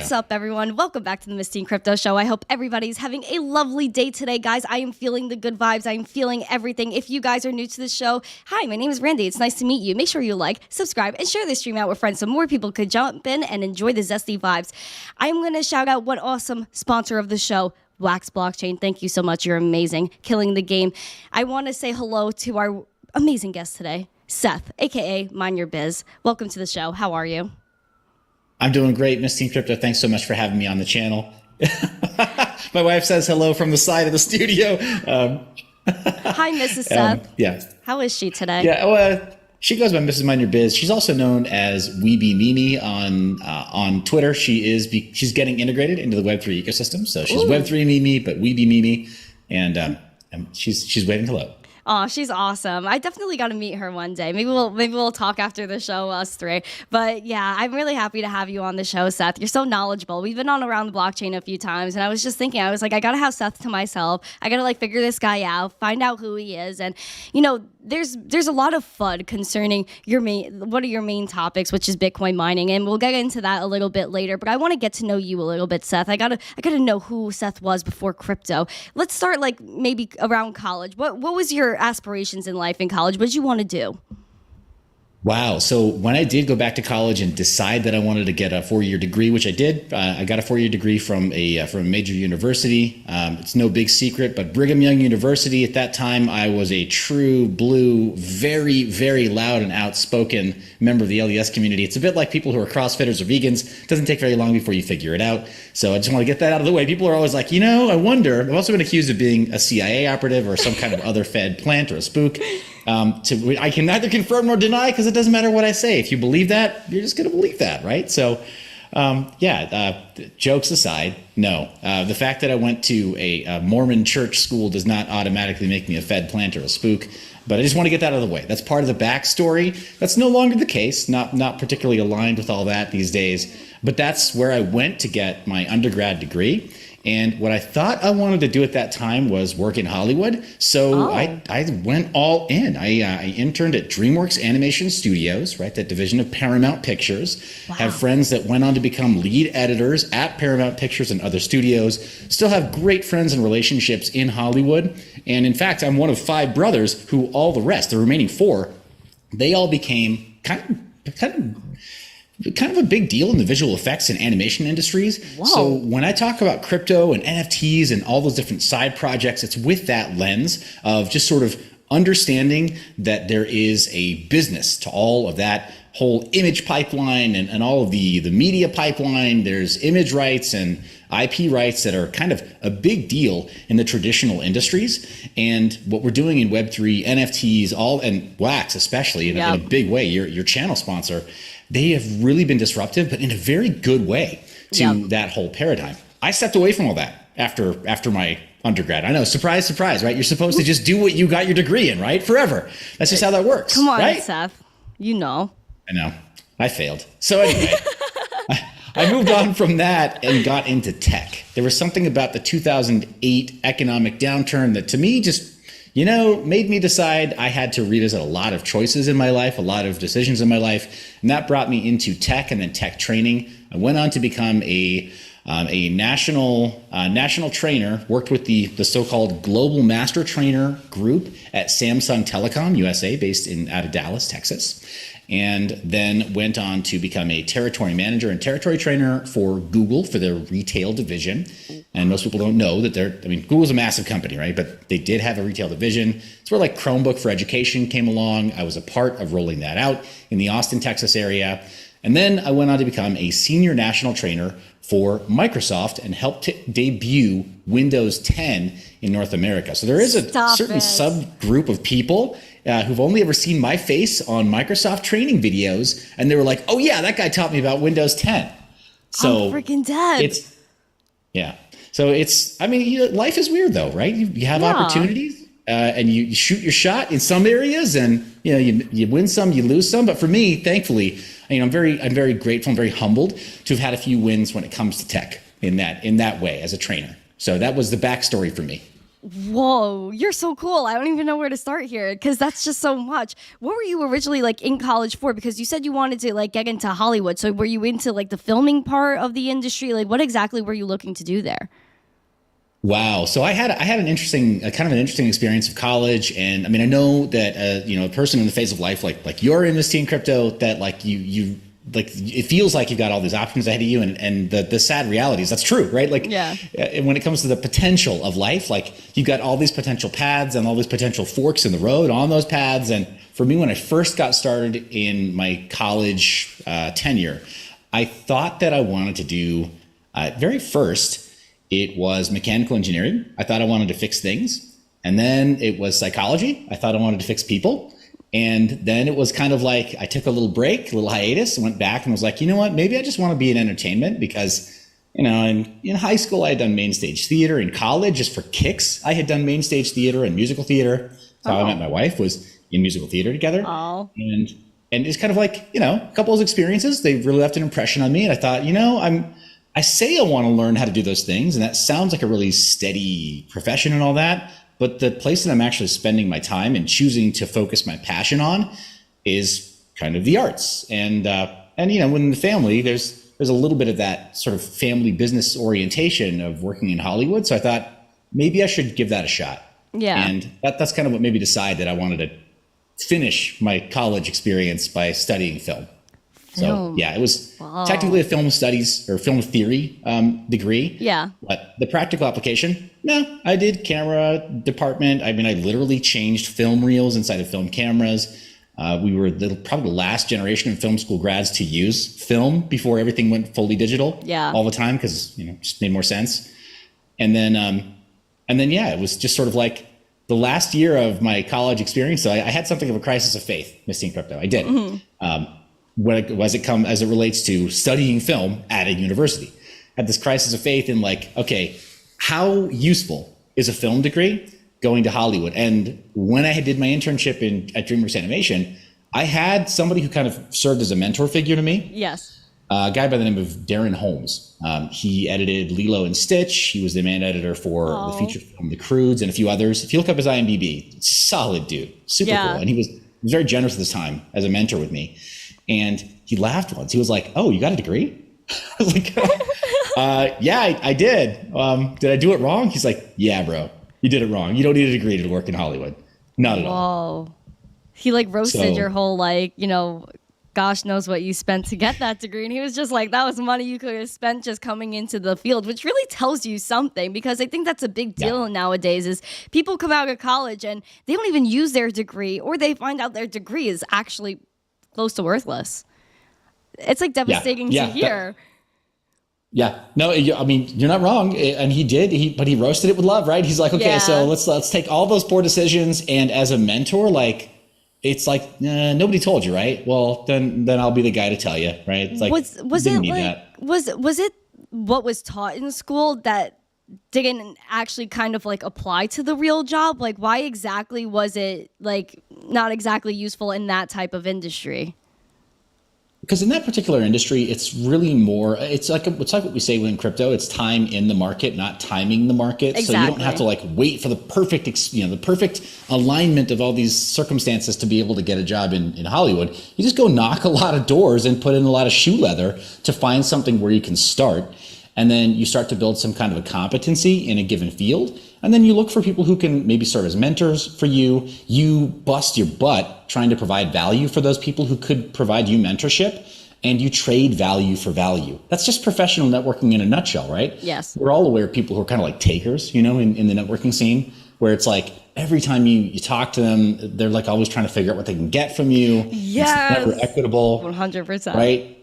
What's up, everyone? Welcome back to the Miss Teen Crypto Show. I hope everybody's having a lovely day today, guys. I am feeling the good vibes. I am feeling everything. If you guys are new to the show, hi, my name is Randy. It's nice to meet you. Make sure you like, subscribe, and share this stream out with friends so more people could jump in and enjoy the zesty vibes. I'm going to shout out one awesome sponsor of the show, Wax Blockchain. Thank you so much. You're amazing. Killing the game. I want to say hello to our amazing guest today, Seth, a.k.a. Mind Your Biz. Welcome to the show. How are you? I'm doing great, Miss Teen Crypto. Thanks so much for having me on the channel. My wife says hello from the side of the studio. Hi, Mrs. Seth. Yeah. How is she today? Yeah. She goes by Mrs. Mind Your Biz. She's also known as Weeby Mimi on Twitter. She's getting integrated into the Web3 ecosystem. So she's Web3 Mimi, but Weeby Mimi, and she's waving hello. Oh, she's awesome. I definitely got to meet her one day. Maybe we'll talk after the show, us three. But yeah, I'm really happy to have you on the show, Seth. You're so knowledgeable. We've been on Around the Blockchain a few times, and I was just thinking, I was like, I got to have Seth to myself. I got to figure this guy out, find out who he is. And, there's a lot of FUD concerning what are your main topics, which is Bitcoin mining, and we'll get into that a little bit later. But I want to get to know you a little bit, Seth. I gotta know who Seth was before crypto. Let's start maybe around college. What was your aspirations in life in college? What did you want to do? Wow. So when I did go back to college and decide that I wanted to get a 4-year degree, which I did, I got a 4-year degree from a major university. It's no big secret, but Brigham Young University at that time, I was a true blue, very, very loud and outspoken member of the LES community. It's a bit like people who are CrossFitters or vegans. It doesn't take very long before you figure it out. So I just want to get that out of the way. People are always like, I wonder. I've also been accused of being a CIA operative or some kind of other Fed plant or a spook. I can neither confirm nor deny because it doesn't matter what I say. If you believe that, you're just going to believe that, right? So, jokes aside, no. The fact that I went to a Mormon church school does not automatically make me a Fed plant or a spook. But I just want to get that out of the way. That's part of the backstory. That's no longer the case. Not particularly aligned with all that these days. But that's where I went to get my undergrad degree. And what I thought I wanted to do at that time was work in Hollywood. So I went all in. I interned at DreamWorks Animation Studios, right? That division of Paramount Pictures. Wow. Have friends that went on to become lead editors at Paramount Pictures and other studios. Still have great friends and relationships in Hollywood. And in fact, I'm one of 5 brothers who all the rest, the remaining 4, they all became kind of a big deal in the visual effects and animation industries. Whoa. So when I talk about crypto and NFTs and all those different side projects, it's with that lens of just sort of understanding that there is a business to all of that whole image pipeline and all of the media pipeline. There's image rights and IP rights that are kind of a big deal in the traditional industries. And what we're doing in Web3, NFTs, and Wax especially in a big way, your channel sponsor, they have really been disruptive, but in a very good way to that whole paradigm. I stepped away from all that after my undergrad. I know, surprise, surprise, right? You're supposed to just do what you got your degree in, right? Forever. That's just how that works. Come on, right? Seth. I know. I failed. So anyway, I moved on from that and got into tech. There was something about the 2008 economic downturn that to me just made me decide I had to revisit a lot of choices in my life, a lot of decisions in my life. And that brought me into tech and then tech training. I went on to become a national trainer, worked with the so-called Global Master Trainer Group at Samsung Telecom USA, based out of Dallas, Texas. And then went on to become a territory manager and territory trainer for Google for their retail division. And most people don't know that Google's a massive company, right? But they did have a retail division. It's where Chromebook for Education came along. I was a part of rolling that out in the Austin, Texas area. And then I went on to become a senior national trainer for Microsoft and helped to debut Windows 10 in North America. So there is a certain subgroup of people who've only ever seen my face on Microsoft training videos, and they were like, "Oh yeah, that guy taught me about Windows 10." So I'm freaking dead. So life is weird though, right? You have opportunities, and you shoot your shot in some areas, and you win some, you lose some. But for me, thankfully, I'm very grateful and very humbled to have had a few wins when it comes to tech in that way as a trainer. So that was the backstory for me. Whoa, you're so cool. I don't even know where to start here because that's just so much. What were you originally like in college for? Because you said you wanted to like get into Hollywood. So were you into like the filming part of the industry? Like what exactly were you looking to do there? Wow. So I had an interesting, kind of an interesting experience of college. And I mean, I know that, a person in the phase of life, like you're in this in crypto, that like you like, it feels like you've got all these options ahead of you. And the sad reality is that's true, right? Like, Yeah. When it comes to the potential of life, like you've got all these potential paths and all these potential forks in the road on those paths. And for me, when I first got started in my college tenure, I thought that I wanted to do, very first, it was mechanical engineering. I thought I wanted to fix things. And then it was psychology. I thought I wanted to fix people. And then it was kind of like I took a little break, a little hiatus, went back and was like, you know what, maybe I just want to be in entertainment because, in high school, I had done main stage theater. In college, just for kicks, I had done main stage theater and musical theater. That's how I met my wife, was in musical theater together. Oh. And it's kind of like, a couple of experiences, they really left an impression on me. And I thought, I say I want to learn how to do those things, and that sounds like a really steady profession and all that. But the place that I'm actually spending my time and choosing to focus my passion on is kind of the arts. And when the family, there's a little bit of that sort of family business orientation of working in Hollywood. So I thought maybe I should give that a shot. Yeah. And that's kind of what made me decide that I wanted to finish my college experience by studying film. So yeah, it was technically a film studies or film theory degree. Yeah. But the practical application, no, I did camera department. I mean, I literally changed film reels inside of film cameras. We were probably the last generation of film school grads to use film before everything went fully digital. Yeah. All the time because it just made more sense. And then yeah, it was just sort of like the last year of my college experience. So I had something of a crisis of faith, Miss Teen Crypto. I did. Mm-hmm. As it relates to studying film at a university, had this crisis of faith in like, okay, how useful is a film degree going to Hollywood? And when I did my internship at DreamWorks Animation, I had somebody who kind of served as a mentor figure to me. Yes. A guy by the name of Darren Holmes. He edited Lilo and Stitch. He was the man editor for the feature film The Croods and a few others. If you look up his IMDb, solid dude, super cool. And he was very generous with his time as a mentor with me. And he laughed once. He was like, "Oh, you got a degree?" I was like, "Yeah, I did. Did I do it wrong?" He's like, "Yeah, bro, you did it wrong. You don't need a degree to work in Hollywood. Not at all." Whoa. He like roasted your whole gosh knows what you spent to get that degree. And he was just like, that was money you could have spent just coming into the field, which really tells you something, because I think that's a big deal nowadays is people come out of college and they don't even use their degree, or they find out their degree is actually close to worthless. It's like devastating to hear. No, I mean, you're not wrong. And he did, but he roasted it with love, right? He's like, okay, so let's take all those poor decisions. And as a mentor, like, it's like, nobody told you, right? Well, then I'll be the guy to tell you, right? It's like, was it what was taught in school that didn't actually kind of like apply to the real job? Like, why exactly was it like not exactly useful in that type of industry? Because in that particular industry, it's really more, it's like what we say within crypto, it's time in the market, not timing the market. Exactly. So you don't have to like wait for the perfect alignment of all these circumstances to be able to get a job in Hollywood. You just go knock a lot of doors and put in a lot of shoe leather to find something where you can start. And then you start to build some kind of a competency in a given field. And then you look for people who can maybe serve as mentors for you. You bust your butt trying to provide value for those people who could provide you mentorship, and you trade value for value. That's just professional networking in a nutshell, right? Yes. We're all aware of people who are kind of like takers, in the networking scene, where it's like every time you talk to them, they're like always trying to figure out what they can get from you. Yes. It's never equitable. 100%. Right?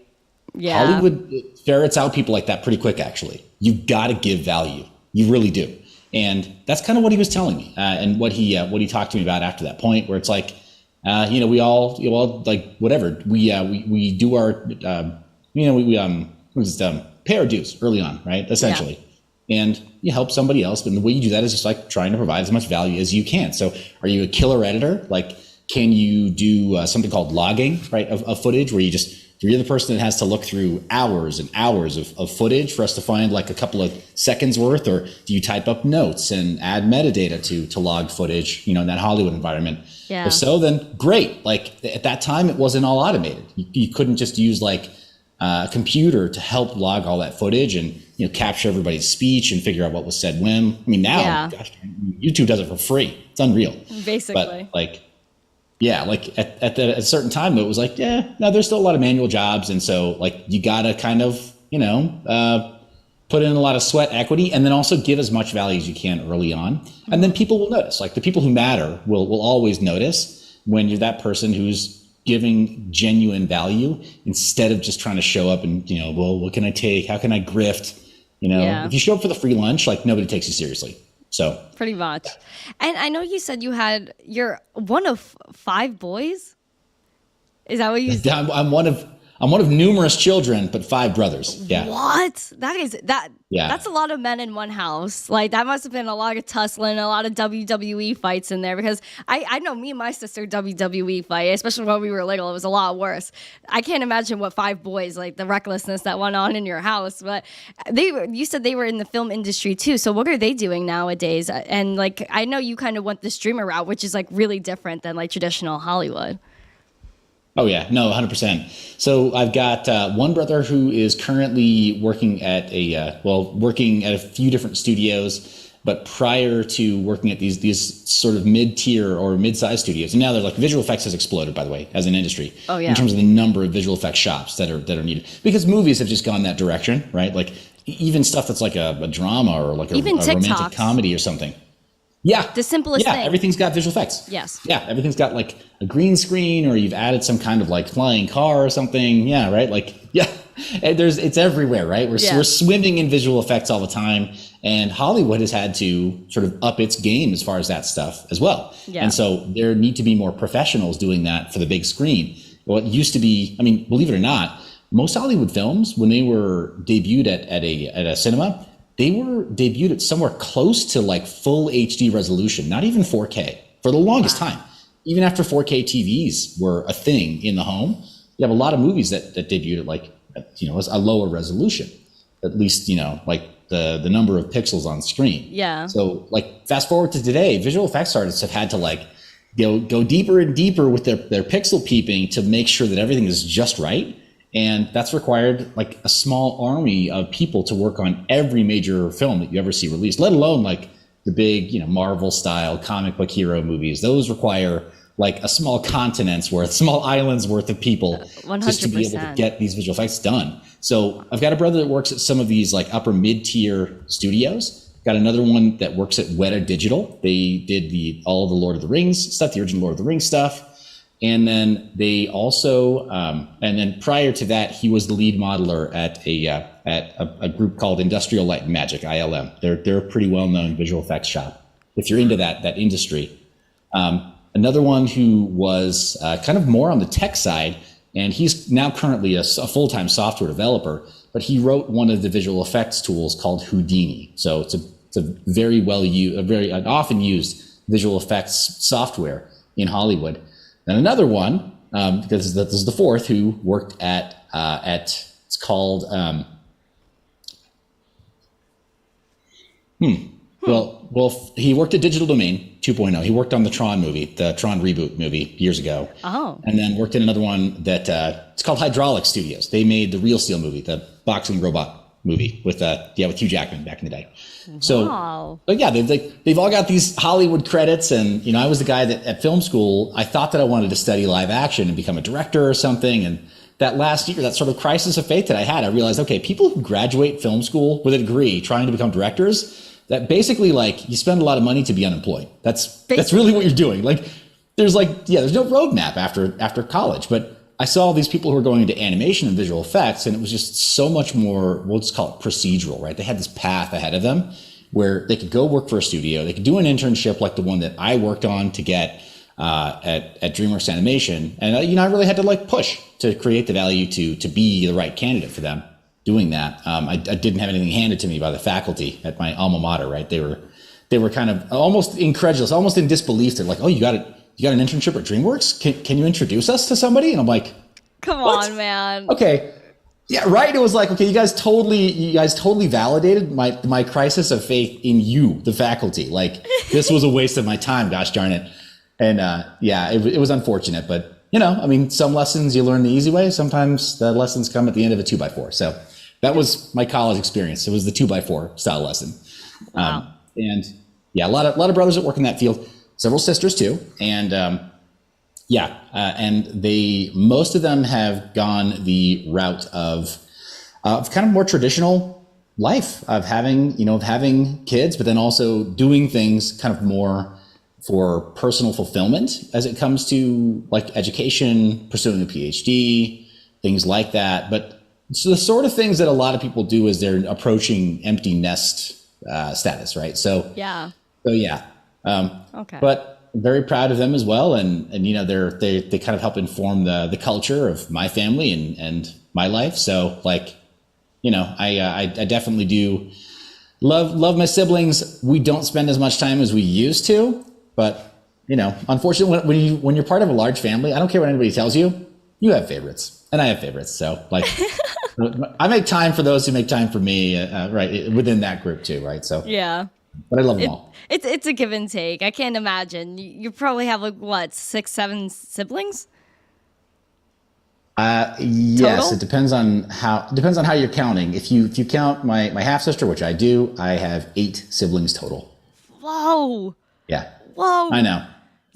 Yeah. Hollywood ferrets out people like that pretty quick, actually. You've got to give value. You really do. And that's kind of what he was telling me, and what he talked to me about after that point, where it's like, we all like whatever we do our pay our dues early on, right? Essentially, and you help somebody else, but the way you do that is just like trying to provide as much value as you can. So, are you a killer editor? Like, can you do something called logging, right, of footage, where you just you're the person that has to look through hours and hours of footage for us to find like a couple of seconds worth, or do you type up notes and add metadata to logged footage, you know, in that Hollywood environment? Yeah. If so, then great. Like at that time, it wasn't all automated. You couldn't just use like a computer to help log all that footage and, you know, capture everybody's speech and figure out what was said when. I mean, now, gosh, YouTube does it for free. It's unreal. Basically. But like, yeah, like at a certain time, it was like, yeah, no, there's still a lot of manual jobs. And so like, you got to kind of, you know, put in a lot of sweat equity, and then also give as much value as you can early on. And then people will notice, like the people who matter will always notice when you're that person who's giving genuine value instead of just trying to show up and, you know, well, what can I take? How can I grift? You know, if you show up for the free lunch, like nobody takes you seriously. So pretty much. And I know you said you're one of 5 boys. Is that what you said? I'm one of numerous children, but 5 brothers. Yeah. What? That's a lot of men in one house. Like that must have been a lot of tussling, a lot of WWE fights in there, because I know me and my sister WWE fight, especially when we were little. It was a lot worse. I can't imagine what 5 boys, like the recklessness that went on in your house. But you said they were in the film industry too. So what are they doing nowadays? And like, I know you kind of went the streamer route, which is like really different than like traditional Hollywood. Oh yeah, no, 100%. So I've got one brother who is currently working at working at a few different studios, but prior to working at these sort of mid-tier or mid-sized studios, and now they're like, visual effects has exploded, by the way, as an industry. Oh yeah. In terms of the number of visual effects shops that are needed, because movies have just gone that direction, right? Like even stuff that's like a drama or like a romantic comedy or something. Yeah. The simplest thing. Yeah, everything's got visual effects. Yes. Yeah, everything's got like a green screen, or you've added some kind of like flying car or something. Yeah, right? Like, yeah, it's everywhere, right? We're swimming in visual effects all the time. And Hollywood has had to sort of up its game as far as that stuff as well. Yeah. And so there need to be more professionals doing that for the big screen. Well, it used to be, I mean, believe it or not, most Hollywood films, when they were debuted at a cinema, they were debuted at somewhere close to like full HD resolution, not even 4K for the longest time. Even after 4K TVs were a thing in the home, you have a lot of movies that debuted at like, you know, a lower resolution, at least, you know, like the number of pixels on screen. Yeah. So like fast forward to today, visual effects artists have had to like go deeper and deeper with their pixel peeping to make sure that everything is just right. And that's required like a small army of people to work on every major film that you ever see released, let alone like the big, you know, Marvel style comic book hero movies. Those require like a small continent's worth, small island's worth of people 100%. Just to be able to get these visual effects done. So I've got a brother that works at some of these like upper mid-tier studios. Got another one that works at Weta Digital. They did all the Lord of the Rings stuff, the original Lord of the Rings stuff. And then they also, and then prior to that, he was the lead modeler at a group called Industrial Light and Magic, ILM. They're a pretty well-known visual effects shop if you're into that industry. Another one who was kind of more on the tech side, and he's now currently a full-time software developer, but he wrote one of the visual effects tools called Houdini. So it's a very often used visual effects software in Hollywood. And another one, because this is the fourth, who worked at it's called well, he worked at Digital Domain 2.0. He worked on the Tron movie, the Tron reboot movie years ago. Oh. And then worked in another one that it's called Hydraulic Studios. They made the Real Steel movie, the boxing robot movie with Hugh Jackman back in the day. So, wow. But yeah, they've all got these Hollywood credits, and you know, I was the guy that at film school, I thought that I wanted to study live action and become a director or something. And that last year, that sort of crisis of faith that I had, I realized, okay, people who graduate film school with a degree trying to become directors, that basically like you spend a lot of money to be unemployed. That's really what you're doing. Like there's no roadmap after college, but I saw all these people who were going into animation and visual effects, and it was just so much more, we'll just call it procedural, right? They had this path ahead of them where they could go work for a studio. They could do an internship like the one that I worked on to get at DreamWorks Animation. And, I really had to like push to create the value to be the right candidate for them doing that. I didn't have anything handed to me by the faculty at my alma mater, right? They were kind of almost incredulous, almost in disbelief. They're like, oh, you got an internship at DreamWorks? Can you introduce us to somebody? And I'm like, Come What? on, man. Okay. Yeah, right. It was like, okay, you guys totally validated my crisis of faith in you, the faculty. Like, this was a waste of my time. Gosh darn it. And yeah, it was unfortunate, but I mean, some lessons you learn the easy way. Sometimes the lessons come at the end of a 2x4. So that was my college experience. It was the 2x4 style lesson. Wow. And yeah, a lot of brothers that work in that field, several sisters too. And and most of them have gone the route of kind of more traditional life of having kids, but then also doing things kind of more for personal fulfillment as it comes to like education, pursuing a PhD, things like that. But so the sort of things that a lot of people do as they're approaching empty nest status, right? So Yeah. Okay. But very proud of them as well, and they kind of help inform the culture of my family and my life. So like, I definitely do love my siblings. We don't spend as much time as we used to, but unfortunately, when you're part of a large family, I don't care what anybody tells you, you have favorites, and I have favorites. So like, I make time for those who make time for me, right within that group too, right? So Yeah. but I love them all. It's a give and take. I can't imagine. You probably have like what, 6, 7 siblings? Yes, Total? it depends on how you're counting. If you count my half sister, which I do, I have 8 siblings total. Whoa. Yeah. Whoa. I know.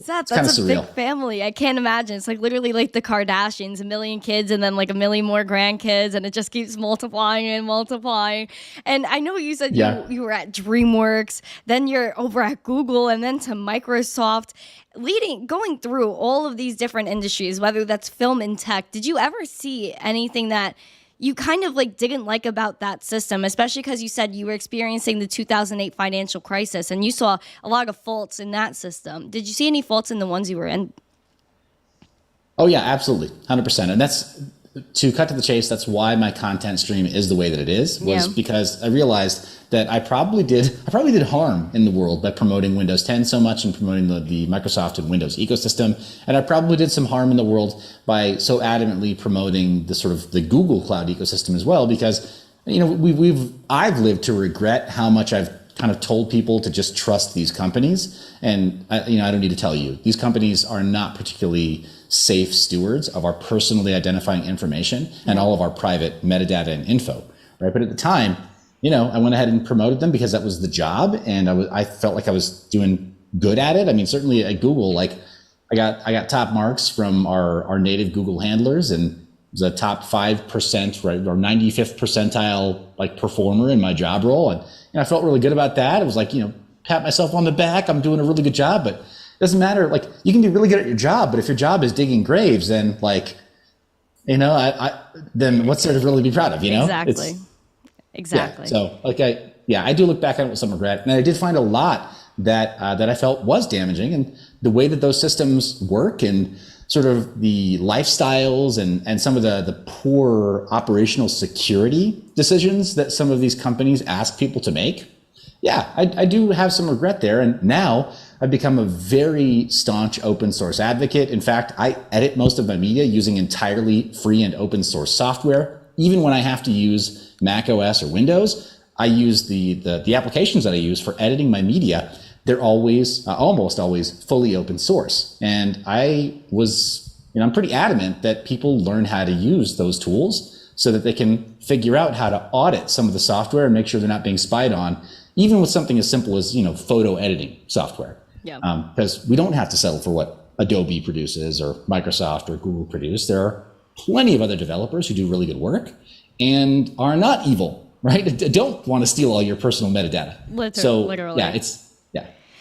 That's kinda a surreal. big family. I can't imagine. It's like literally like the Kardashians, 1 million kids and then like 1 million more grandkids, and it just keeps multiplying and multiplying. And I know you said Yeah. you were at DreamWorks, then you're over at Google, and then to Microsoft. Going through all of these different industries, whether that's film and tech, did you ever see anything that you kind of like didn't like about that system, especially because you said you were experiencing the 2008 financial crisis and you saw a lot of faults in that system? Did you see any faults in the ones you were in? Oh yeah, absolutely, 100%. And that's, to cut to the chase, that's why my content stream is the way that it is, was because I realized that I probably did harm in the world by promoting Windows 10 so much and promoting the Microsoft and Windows ecosystem. And I probably did some harm in the world by so adamantly promoting the sort of the Google Cloud ecosystem as well, because, I've lived to regret how much I've kind of told people to just trust these companies. And I don't need to tell you, these companies are not particularly safe stewards of our personally identifying information and all of our private metadata and info, right? But at the time, I went ahead and promoted them because that was the job, and I felt like I was doing good at it. I mean, certainly at Google, like I got top marks from our native Google handlers, and was a top 5%, right, or 95th percentile like performer in my job role, and I felt really good about that. It was like, pat myself on the back. I'm doing a really good job, but it doesn't matter. Like, you can be really good at your job, but if your job is digging graves, then like, then what's there to really be proud of? Exactly. Yeah, so like I do look back on it with some regret, and I did find a lot that I felt was damaging, and the way that those systems work, and sort of the lifestyles, and some of the poor operational security decisions that some of these companies ask people to make. Yeah, I do have some regret there, and now I've become a very staunch open source advocate. In fact, I edit most of my media using entirely free and open source software. Even when I have to use Mac OS or Windows, I use the applications that I use for editing my media. They're always, almost always, fully open source. And I'm pretty adamant that people learn how to use those tools so that they can figure out how to audit some of the software and make sure they're not being spied on, even with something as simple as, photo editing software. Yeah. Because we don't have to settle for what Adobe produces or Microsoft or Google produce. There are plenty of other developers who do really good work and are not evil, right? Don't want to steal all your personal metadata. Literally.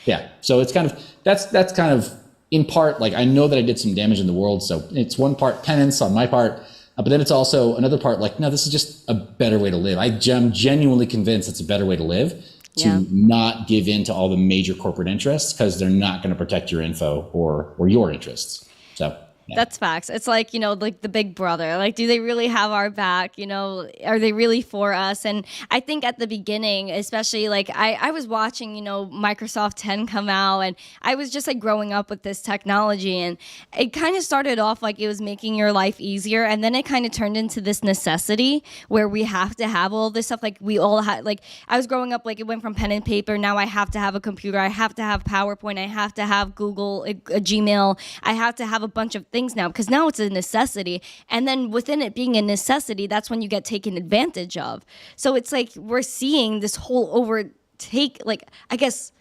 Yeah. So it's kind of, that's kind of in part, like, I know that I did some damage in the world. So it's one part penance on my part, but then it's also another part like, no, this is just a better way to live. I'm genuinely convinced it's a better way to live, to not give in to all the major corporate interests, because they're not going to protect your info or your interests. So That's facts. It's like, like the big brother. Like, do they really have our back? Are they really for us? And I think at the beginning, especially like I was watching, Microsoft 10 come out, and I was just like growing up with this technology, and it kind of started off like it was making your life easier. And then it kind of turned into this necessity where we have to have all this stuff. Like we all had, like I was growing up, like it went from pen and paper. Now I have to have a computer. I have to have PowerPoint. I have to have Google, a Gmail. I have to have a bunch of things now because now it's a necessity. And then within it being a necessity, that's when you get taken advantage of. So it's like we're seeing this whole overtakeness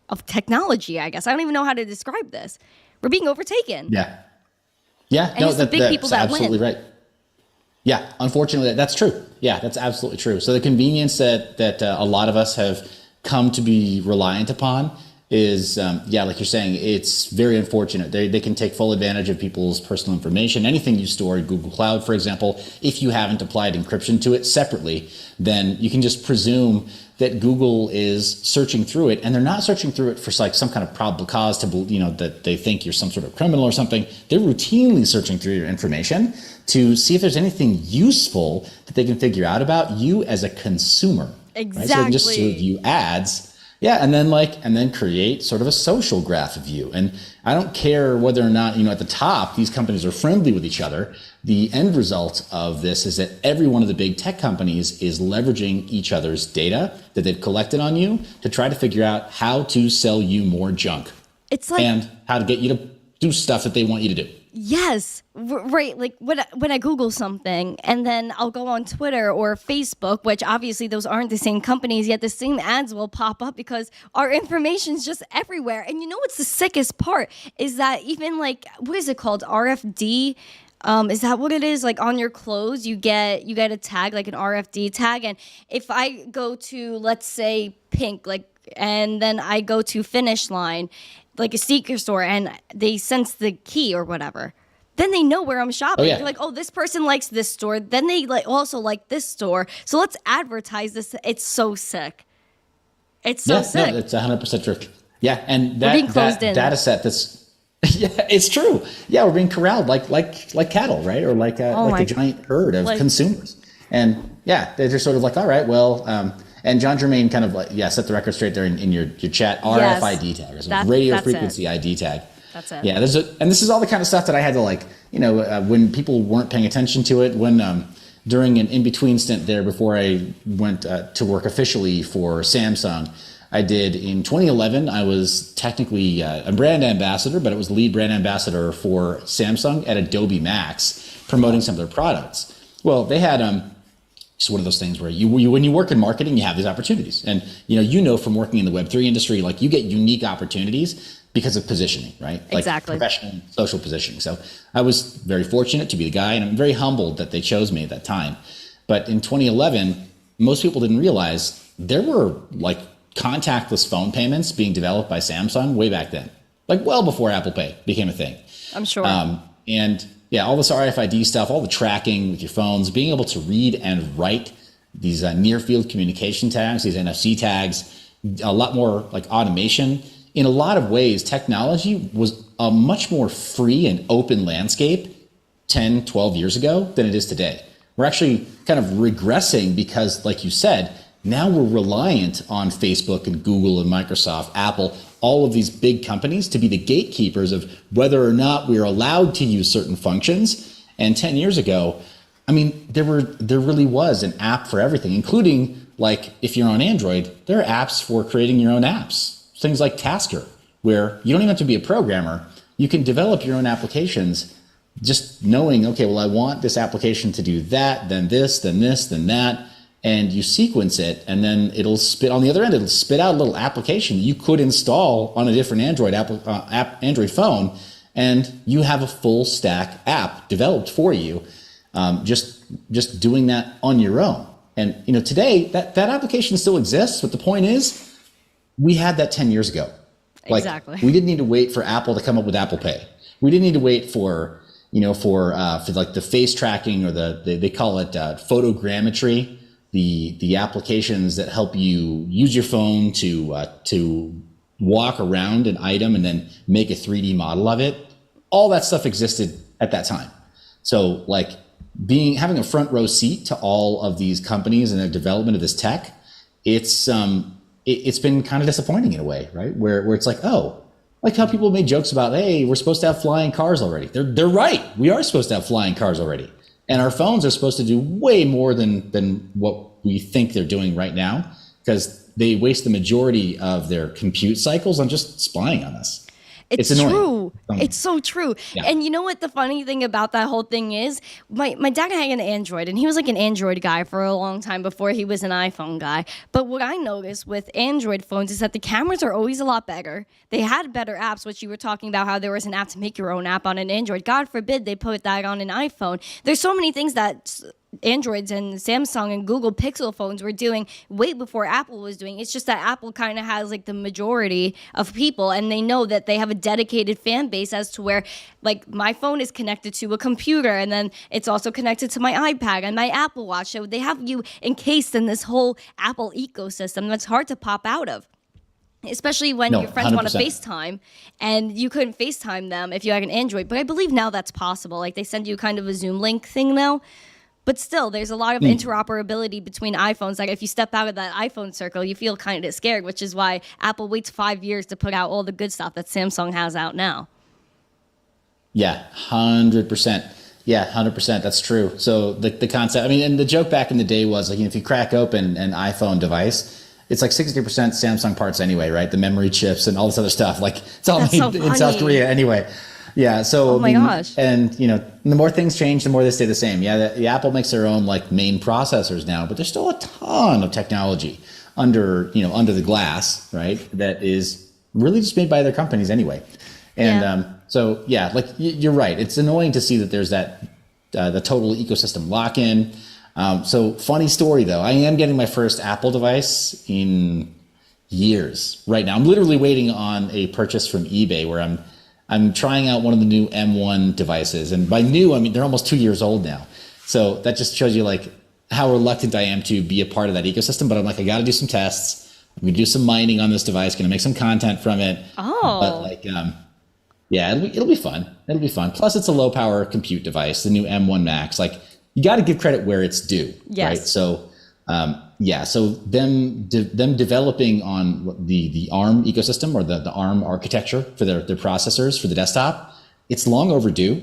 of technology, I guess. I don't even know how to describe this. We're being overtaken. Yeah. Yeah. And it's the big people that absolutely win. Right. Yeah. Unfortunately, that's true. Yeah, that's absolutely true. So the convenience that a lot of us have come to be reliant upon is, like you're saying, it's very unfortunate. They can take full advantage of people's personal information. Anything you store in Google Cloud, for example, if you haven't applied encryption to it separately, then you can just presume that Google is searching through it, and they're not searching through it for like some kind of probable cause to, that they think you're some sort of criminal or something. They're routinely searching through your information to see if there's anything useful that they can figure out about you as a consumer. Exactly. Right? So they can just serve you ads. Yeah, and then create sort of a social graph of you. And I don't care whether or not, at the top, these companies are friendly with each other. The end result of this is that every one of the big tech companies is leveraging each other's data that they've collected on you to try to figure out how to sell you more junk. It's like, and how to get you to do stuff that they want you to do. Yes, right. Like when I Google something and then I'll go on Twitter or Facebook, which obviously those aren't the same companies, yet the same ads will pop up because our information's just everywhere. And what's the sickest part is that even like, what is it called? RFD? Is that what it is? Like on your clothes, you get a tag, like an RFD tag. And if I go to, let's say, Pink, and then I go to Finish Line, like a sneaker store, and they sense the key or whatever, then they know where I'm shopping. Oh, yeah. They're like, oh, this person likes this store. Then they also like this store. So let's advertise this. It's so sick. It's so sick. No, it's 100% true. Yeah, and we're being closed that in. data set that's it's true. Yeah, we're being corralled like cattle, right? Or like a giant herd of consumers. And yeah, they're just sort of like, all right, well. And John Germain kind of set the record straight there in your chat. RFID tag, radio frequency ID tag. That's it. Yeah, and this is all the kind of stuff that I had to when people weren't paying attention to it, when during an in-between stint there before I went to work officially for Samsung, I did in 2011, I was technically a brand ambassador, but it was the lead brand ambassador for Samsung at Adobe Max, promoting some of their products. Well, they had it's one of those things where when you work in marketing, you have these opportunities. And, from working in the Web3 industry, like you get unique opportunities because of positioning, right? Like exactly. Professional social positioning. So I was very fortunate to be the guy, and I'm very humbled that they chose me at that time. But in 2011, most people didn't realize there were like contactless phone payments being developed by Samsung way back then, like well before Apple Pay became a thing. I'm sure. And yeah, all this RFID stuff, all the tracking with your phones, being able to read and write these near field communication tags, these NFC tags, a lot more like automation. In a lot of ways, technology was a much more free and open landscape 10, 12 years ago than it is today. We're actually kind of regressing because, like you said, now we're reliant on Facebook and Google and Microsoft, Apple, all of these big companies to be the gatekeepers of whether or not we're allowed to use certain functions. And 10 years ago, I mean, there really was an app for everything, including like if you're on Android, there are apps for creating your own apps. Things like Tasker, where you don't even have to be a programmer. You can develop your own applications just knowing, okay, well, I want this application to do that, then this, then this, then that. And you sequence it, and then it'll spit on the other end. It'll spit out a little application that you could install on a different Android Android phone, and you have a full stack app developed for you. Just doing that on your own. And today that application still exists, but the point is, we had that 10 years ago. Exactly. We didn't need to wait for Apple to come up with Apple Pay. We didn't need to wait for like the face tracking or they call it photogrammetry. The applications that help you use your phone to walk around an item and then make a 3D model of it. all that stuff existed at that time. So like having a front row seat to all of these companies and the development of this tech, it's been kind of disappointing in a way, right? Where it's like, oh, like how people made jokes about, hey, we're supposed to have flying cars already. They're right. We are supposed to have flying cars already. And our phones are supposed to do way more than what we think they're doing right now, because they waste the majority of their compute cycles on just spying on us. It's true. It's so true. Yeah. And you know what the funny thing about that whole thing is? My dad had an Android, and he was like an Android guy for a long time before he was an iPhone guy. But what I noticed with Android phones is that the cameras are always a lot better. They had better apps, which you were talking about, how there was an app to make your own app on an Android. God forbid they put that on an iPhone. There's so many things that Androids and Samsung and Google Pixel phones were doing way before Apple was doing. It's just that Apple kind of has like the majority of people, and they know that they have a dedicated fan base as to where like my phone is connected to a computer, and then it's also connected to my iPad and my Apple Watch. So they have you encased in this whole Apple ecosystem that's hard to pop out of. Especially when your friends 100%. want to FaceTime, and you couldn't FaceTime them if you had an Android. But I believe now that's possible. Like they send you kind of a Zoom link thing now. But still, there's a lot of interoperability between iPhones. Like if you step out of that iPhone circle, you feel kind of scared, which is why Apple waits 5 years to put out all the good stuff that Samsung has out now. Yeah, 100%. Yeah, 100%. That's true. So the concept, I mean, and the joke back in the day was like, if you crack open an iPhone device, it's like 60% Samsung parts anyway, right? The memory chips and all this other stuff. Like it's all made in South Korea anyway. Yeah. So, oh my gosh. And the more things change, the more they stay the same. Yeah. The Apple makes their own like main processors now, but there's still a ton of technology under the glass, right? That is really just made by other companies anyway. And, so yeah, like you're right. It's annoying to see that there's that, the total ecosystem lock-in. So funny story though, I am getting my first Apple device in years right now. I'm literally waiting on a purchase from eBay where I'm trying out one of the new M1 devices. And by new, I mean, they're almost 2 years old now. So that just shows you like how reluctant I am to be a part of that ecosystem. But I'm like, I got to do some tests. I'm going to do some mining on this device, going to make some content from it. Oh. But like, yeah, it'll be fun. It'll be fun. Plus it's a low power compute device, the new M1 Max. Like you got to give credit where it's due. Yes. Right. So, so them developing on the ARM ecosystem or the ARM architecture for their processors for the desktop, it's long overdue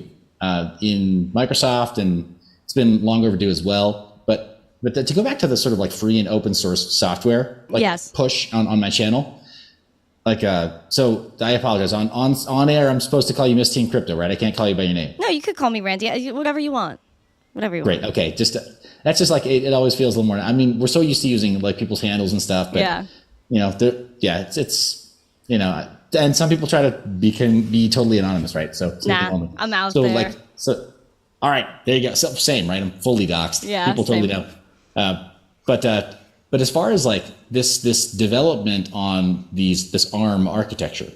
in Microsoft, and it's been long overdue as well. But to go back to the sort of like free and open source software, like push on my channel, like so I apologize on air. I'm supposed to call you Miss Team Crypto, right? I can't call you by your name. No, you could call me Randy. Whatever you want. Whatever you want. Great. Okay. Just that's just like it always feels a little more. I mean, we're so used to using like people's handles and stuff, but it's and some people try to be totally anonymous, right? So nah, I'm out there. All right, there you go. So, same, right? I'm fully doxxed. Yeah, people totally know. But as far as like this development on this ARM architecture,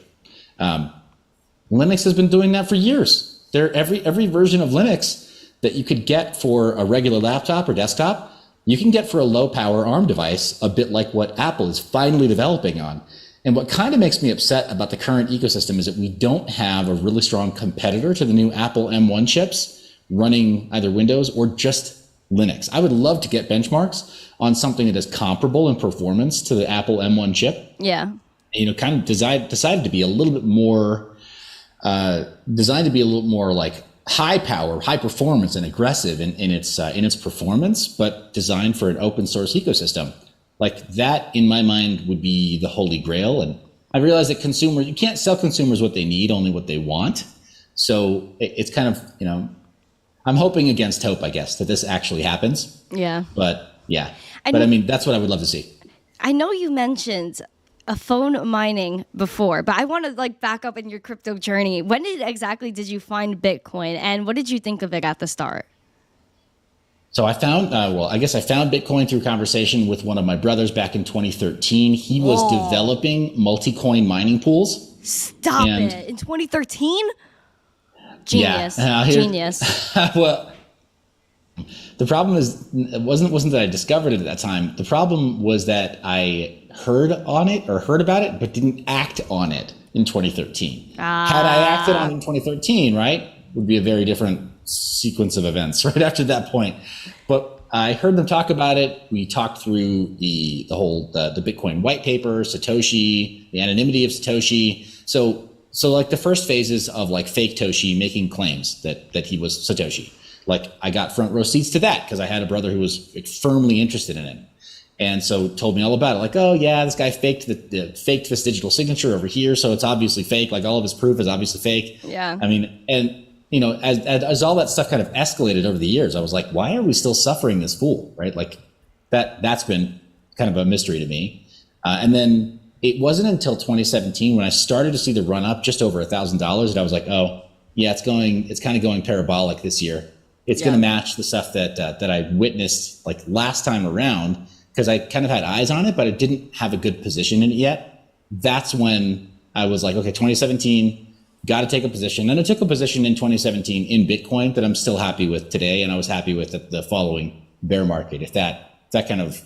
Linux has been doing that for years. Every version of Linux that you could get for a regular laptop or desktop, you can get for a low power ARM device, a bit like what Apple is finally developing on. And what kind of makes me upset about the current ecosystem is that we don't have a really strong competitor to the new Apple M1 chips running either Windows or just Linux. I would love to get benchmarks on something that is comparable in performance to the Apple M1 chip. Yeah. Kind of decided to be a little bit more, designed to be a little more like high power, high performance, and aggressive in its performance, but designed for an open source ecosystem. Like that, in my mind, would be the holy grail. And I realize that you can't sell consumers what they need, only what they want. So it's kind of, I'm hoping against hope, I guess, that this actually happens. Yeah. But yeah, I mean, that's what I would love to see. I know you mentioned a phone mining before, but I want to like back up in your crypto journey. When exactly did you find Bitcoin, and what did you think of it at the start? So I found, I guess I found Bitcoin through conversation with one of my brothers back in 2013. He was developing multi-coin mining pools. Stop it. In 2013? Genius. Yeah. Genius. Well, the problem is, it wasn't that I discovered it at that time. The problem was that I heard about it, but didn't act on it in 2013. Had I acted on it in 2013, right, would be a very different sequence of events right after that point. But I heard them talk about it. We talked through the whole the Bitcoin white paper, Satoshi, the anonymity of Satoshi. So like the first phases of like fake Toshi making claims that he was Satoshi. Like I got front row seats to that because I had a brother who was firmly interested in it. And so told me all about it. Like, oh yeah, this guy faked this digital signature over here. So it's obviously fake. Like all of his proof is obviously fake. Yeah. I mean, and you know, as all that stuff kind of escalated over the years, I was like, why are we still suffering this fool? Right. Like that's been kind of a mystery to me. And then it wasn't until 2017 when I started to see the run up just over $1,000 that I was like, oh yeah, it's kind of going parabolic this year. It's going to match the stuff that I witnessed like last time around, because I kind of had eyes on it, but I didn't have a good position in it yet. That's when I was like, okay, 2017, got to take a position. And I took a position in 2017 in Bitcoin that I'm still happy with today. And I was happy with the following bear market. If that kind of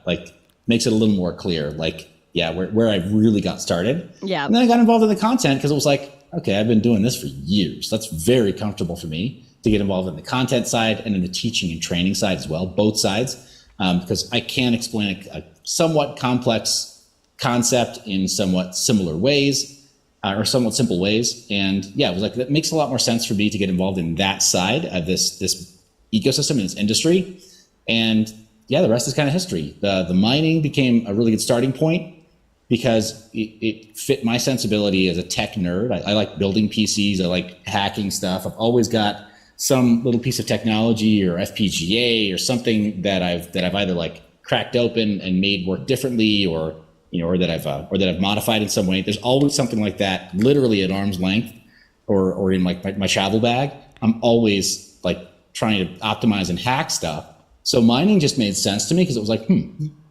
like makes it a little more clear, like, yeah, where I really got started. Yeah. And then I got involved in the content because it was like, okay, I've been doing this for years. That's very comfortable for me to get involved in the content side and in the teaching and training side as well, both sides, because I can explain a somewhat complex concept in somewhat similar ways or somewhat simple ways. And yeah, it was like, that makes a lot more sense for me to get involved in that side of this ecosystem and this industry. And yeah, the rest is kind of history. The mining became a really good starting point because it fit my sensibility as a tech nerd. I like building PCs. I like hacking stuff. I've always got some little piece of technology or FPGA or something that I've either like cracked open and made work differently, or that I've modified in some way. There's always something like that, literally at arm's length, or in like my travel bag. I'm always like trying to optimize and hack stuff. So mining just made sense to me because it was like,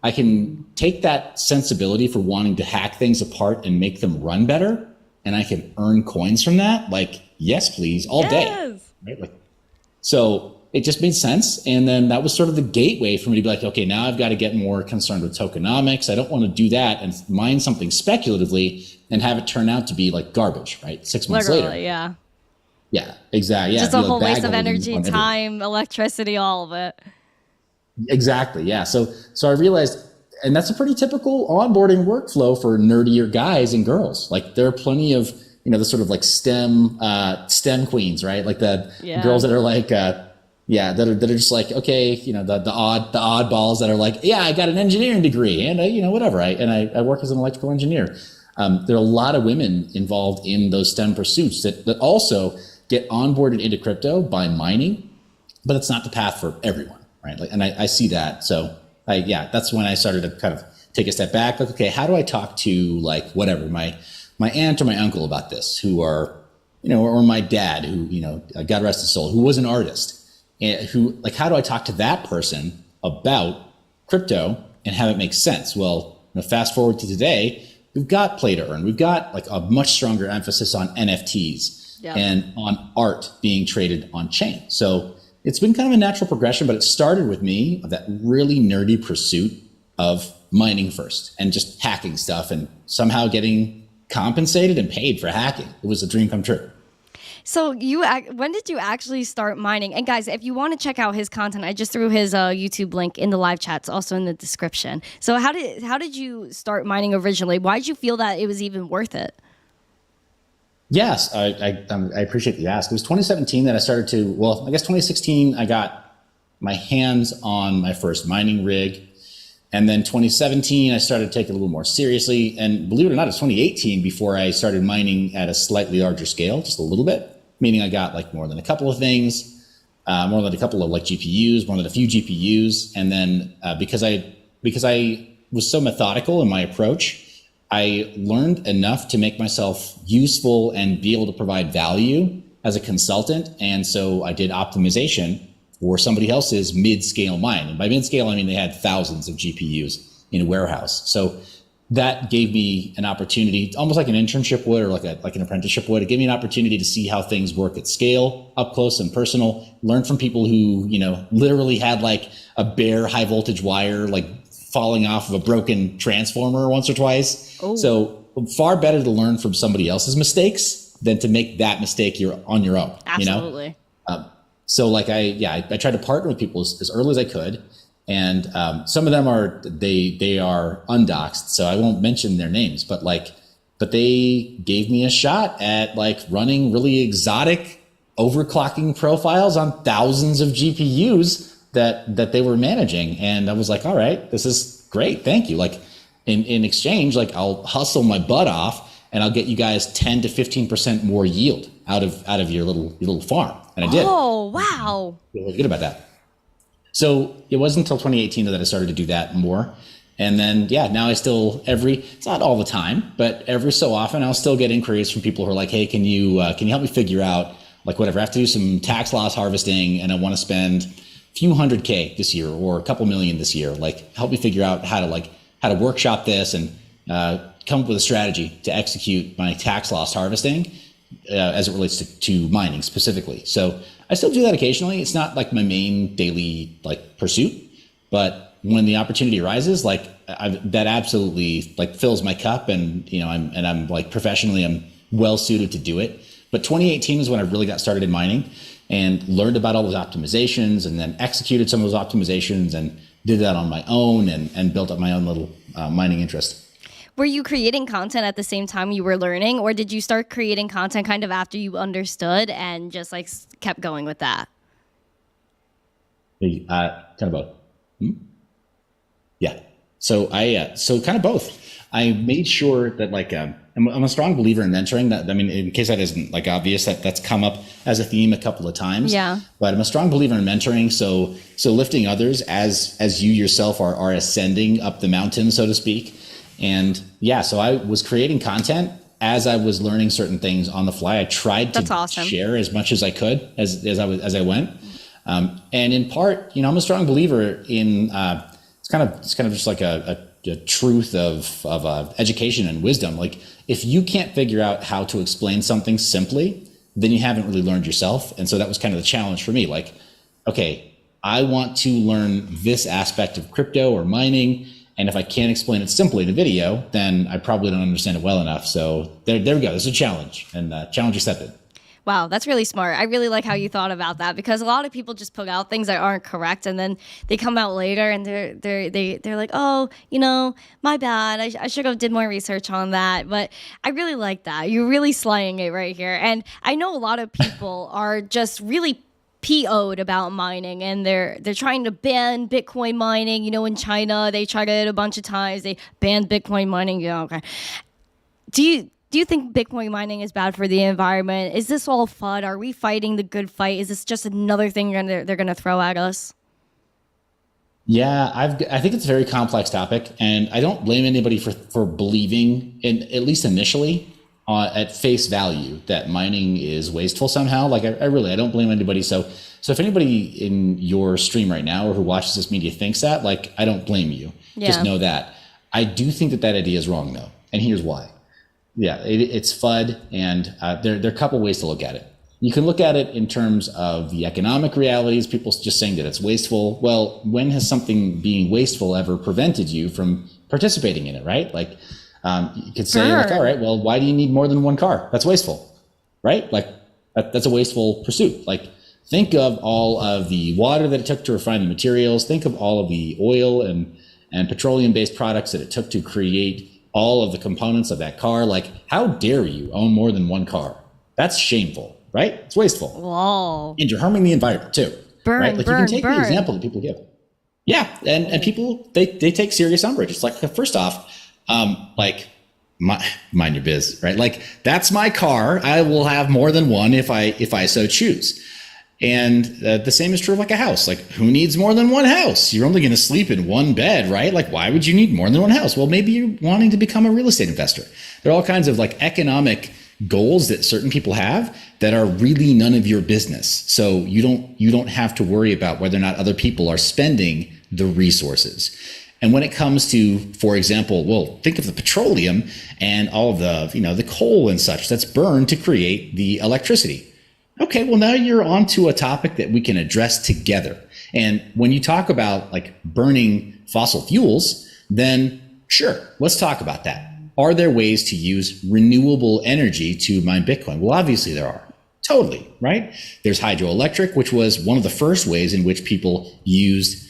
I can take that sensibility for wanting to hack things apart and make them run better, and I can earn coins from that. Like, yes, please, all day. Right? Like, so it just made sense. And then that was sort of the gateway for me to be like, okay, now I've got to get more concerned with tokenomics. I don't want to do that and mine something speculatively and have it turn out to be like garbage, right? 6 months later. Yeah. Yeah, exactly. Yeah, just a whole waste of energy, time, electricity, all of it. Exactly. Yeah. So I realized, and that's a pretty typical onboarding workflow for nerdier guys and girls. Like there are plenty of, the sort of like STEM queens, right? Like the girls that are like, that are just like, okay, the oddballs that are like, yeah, I got an engineering degree and whatever. I work as an electrical engineer. There are a lot of women involved in those STEM pursuits that also get onboarded into crypto by mining, but it's not the path for everyone, right? Like, and I see that. So that's when I started to kind of take a step back. Like, okay, how do I talk to like whatever my aunt or my uncle about this, who are, or my dad, who, God rest his soul, who was an artist, and who, like, how do I talk to that person about crypto and have it make sense? Well, fast forward to today, we've got play to earn. We've got like a much stronger emphasis on NFTs and on art being traded on chain. So it's been kind of a natural progression, but it started with me, that really nerdy pursuit of mining first and just hacking stuff and somehow getting compensated and paid for hacking. It was a dream come true. So when did you actually start mining? And guys, if you want to check out his content, I just threw his YouTube link in the live chat. It's also in the description. So how did you start mining originally? Why did you feel that it was even worth it? Yes, I appreciate the ask. It was 2017 that I started to, well, I guess 2016, I got my hands on my first mining rig. And then 2017, I started to take it a little more seriously. And believe it or not, it's 2018 before I started mining at a slightly larger scale, just a little bit, meaning I got like more than a couple of things, more than a couple of like GPUs, more than a few GPUs. And then because I was so methodical in my approach, I learned enough to make myself useful and be able to provide value as a consultant. And so I did optimization for somebody else's mid-scale mine. And by mid-scale, I mean they had thousands of GPUs in a warehouse. So that gave me an opportunity, almost like an internship would, or like an apprenticeship would. It gave me an opportunity to see how things work at scale, up close and personal, learn from people who, literally had like a bare high voltage wire, like falling off of a broken transformer once or twice. Oh. So far better to learn from somebody else's mistakes than to make that mistake on your own. Absolutely. So like I tried to partner with people as early as I could. And some of them they are undoxed, so I won't mention their names, but they gave me a shot at like running really exotic overclocking profiles on thousands of GPUs that they were managing. And I was like, all right, this is great. Thank you. Like in exchange, like I'll hustle my butt off and I'll get you guys 10 to 15% more yield out of your little farm. And I did. Oh, wow. Feel really good about that. So it wasn't until 2018 that I started to do that more. And then, now I still it's not all the time, but every so often I'll still get inquiries from people who are like, hey, can you help me figure out like whatever, I have to do some tax loss harvesting and I want to spend a few $100K this year or a couple million this year. Like help me figure out how to workshop this and come up with a strategy to execute my tax loss harvesting as it relates to mining specifically. So I still do that occasionally. It's not like my main daily like pursuit, but when the opportunity arises, like that absolutely like fills my cup, and I'm like professionally, I'm well suited to do it. But 2018 is when I really got started in mining and learned about all those optimizations, and then executed some of those optimizations and did that on my own and built up my own little mining interest. Were you creating content at the same time you were learning, or did you start creating content kind of after you understood and just like kept going with that? Kind of both. Yeah. So so kind of both. I made sure that like, I'm a strong believer in mentoring. That, I mean, in case that isn't like obvious, that's come up as a theme a couple of times. Yeah. But I'm a strong believer in mentoring. So lifting others as you yourself are ascending up the mountain, so to speak. And so I was creating content as I was learning certain things on the fly. I tried to share as much as I could as I went. And in part, I'm a strong believer in it's kind of just like a truth of education and wisdom. Like if you can't figure out how to explain something simply, then you haven't really learned yourself. And so that was kind of the challenge for me. Like, okay, I want to learn this aspect of crypto or mining. And if I can't explain it simply in a video, then I probably don't understand it well enough. So there we go. There's a challenge, and challenge accepted. Wow, that's really smart. I really like how you thought about that, because a lot of people just put out things that aren't correct, and then they come out later and they're like, oh, my bad. I should have did more research on that. But I really like that. You're really slaying it right here. And I know a lot of people are just really PO'd about mining, and they're trying to ban Bitcoin mining. In China, they tried it a bunch of times. They banned Bitcoin mining. Okay. Do you think Bitcoin mining is bad for the environment? Is this all FUD? Are we fighting the good fight? Is this just another thing they're going to throw at us? Yeah, I think it's a very complex topic, and I don't blame anybody for believing, at least initially, at face value, that mining is wasteful somehow. Like I don't blame anybody. So if anybody in your stream right now or who watches this media thinks that, like, I don't blame you. Yeah. Just know that. I do think that idea is wrong though, and here's why. Yeah, it's FUD, and there are a couple ways to look at it. You can look at it in terms of the economic realities, people just saying that it's wasteful. Well, when has something being wasteful ever prevented you from participating in it, right? Like, you could say, like, all right, well, why do you need more than one car? That's wasteful, right? Like, that's a wasteful pursuit. Like, think of all of the water that it took to refine the materials. Think of all of the oil and petroleum-based products that it took to create all of the components of that car. Like, how dare you own more than one car? That's shameful, right? It's wasteful. Whoa. And you're harming the environment too. Burn, right? Like, burn, you can take burn. the example that people give. Yeah, and people, they take serious umbrage. It's like, first off, like, mind your biz, right? Like, that's my car. I will have more than one if I so choose. And the same is true of like a house. Like, who needs more than one house? You're only going to sleep in one bed, right? Like, why would you need more than one house? Well, maybe you're wanting to become a real estate investor. There are all kinds of like economic goals that certain people have that are really none of your business. So you don't have to worry about whether or not other people are spending the resources. And when it comes to, for example, well, think of the petroleum and all of the coal and such that's burned to create the electricity. Okay, well, now you're onto a topic that we can address together. And when you talk about like burning fossil fuels, then sure, let's talk about that. are there ways to use renewable energy to mine Bitcoin? Well, obviously there are. Totally, right? There's hydroelectric, which was one of the first ways in which people used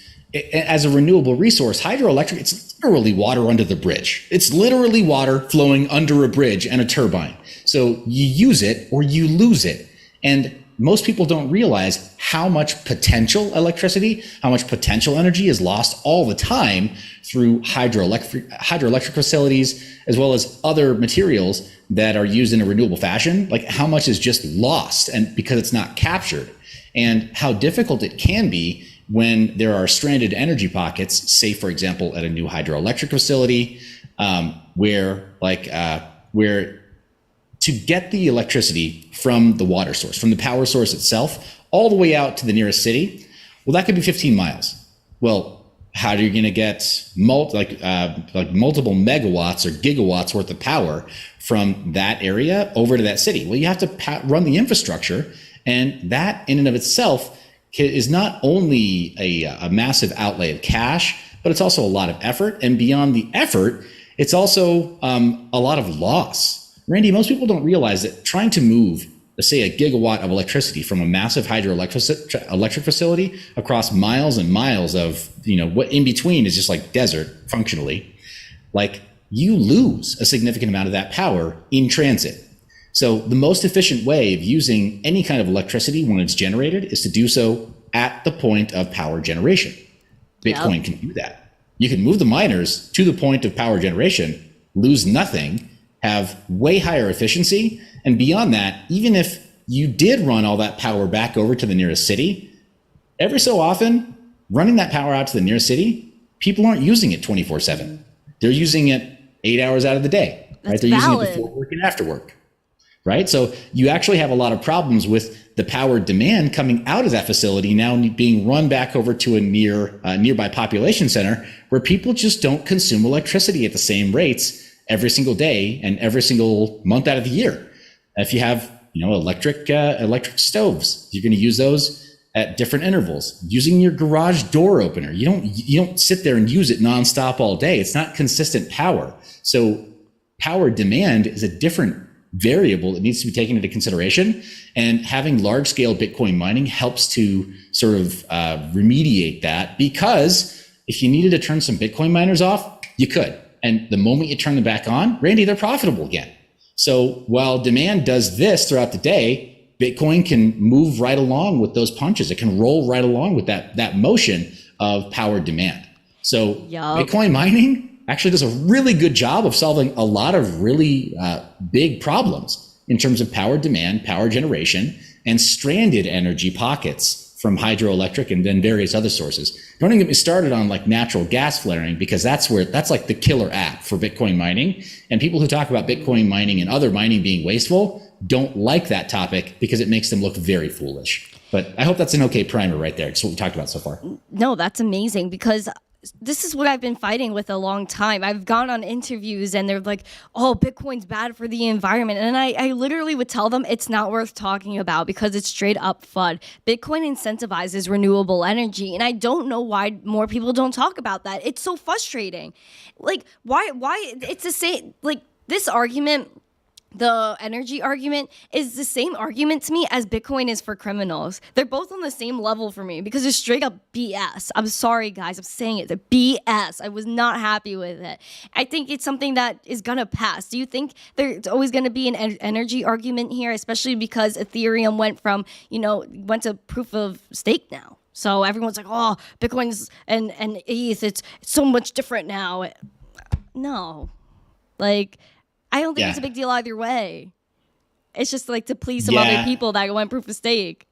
as a renewable resource. Hydroelectric, it's literally water under the bridge. It's literally water flowing under a bridge and a turbine. So you use it or you lose it. And most people don't realize how much potential electricity, how much potential energy is lost all the time through hydroelectric facilities, as well as other materials that are used in a renewable fashion. Like how much is just lost and because it's not captured, and how difficult it can be when there are stranded energy pockets, say, for example, at a new hydroelectric facility, where to get the electricity from the water source, from the power source itself, all the way out to the nearest city, well, that could be 15 miles. Well, how are you going to get multiple megawatts or gigawatts worth of power from that area over to that city? Well, you have to run the infrastructure, and that in and of itself is not only a massive outlay of cash, but it's also a lot of effort. And beyond the effort, it's also a lot of loss. Randy, most people don't realize that trying to move, let's say, a gigawatt of electricity from a massive hydroelectric facility across miles and miles of, what in between is just like desert functionally, like you lose a significant amount of that power in transit. So the most efficient way of using any kind of electricity when it's generated is to do so at the point of power generation. Bitcoin can do that. You can move the miners to the point of power generation, lose nothing, have way higher efficiency. And beyond that, even if you did run all that power back over to the nearest city, every so often, running that power out to the nearest city, people aren't using it 24/7. They're using it 8 hours out of the day, right? They're using it before work and after work, right? So you actually have a lot of problems with the power demand coming out of that facility now being run back over to a nearby population center where people just don't consume electricity at the same rates every single day and every single month out of the year. If you have, electric stoves, you're going to use those at different intervals. Using your garage door opener, you don't sit there and use it nonstop all day. It's not consistent power. So power demand is a different variable that needs to be taken into consideration. And having large scale Bitcoin mining helps to sort of remediate that, because if you needed to turn some Bitcoin miners off, you could. And the moment you turn them back on, Randy, they're profitable again. So while demand does this throughout the day, Bitcoin can move right along with those punches. It can roll right along with that motion of power demand. So Bitcoin mining actually does a really good job of solving a lot of really big problems in terms of power demand, power generation, and stranded energy pockets from hydroelectric and then various other sources. Don't even get me started on like natural gas flaring, because that's like the killer app for Bitcoin mining. And people who talk about Bitcoin mining and other mining being wasteful don't like that topic because it makes them look very foolish. But I hope that's an okay primer right there. It's what we talked about so far. No, that's amazing, because this is what I've been fighting with a long time. I've gone on interviews and they're like, oh, Bitcoin's bad for the environment. And I literally would tell them it's not worth talking about because it's straight up FUD. Bitcoin incentivizes renewable energy. And I don't know why more people don't talk about that. It's so frustrating. Like, why it's the same, like this argument, the energy argument is the same argument to me as Bitcoin is for criminals. They're both on the same level for me because it's straight up BS. I'm sorry, guys. I'm saying it. The BS. I was not happy with it. I think it's something that is going to pass. Do you think there's always going to be an energy argument here, especially because Ethereum went to proof of stake now? So everyone's like, oh, Bitcoin's and ETH, it's so much different now. No. Like, I don't think it's a big deal either way. It's just like to please some other people that went proof of stake.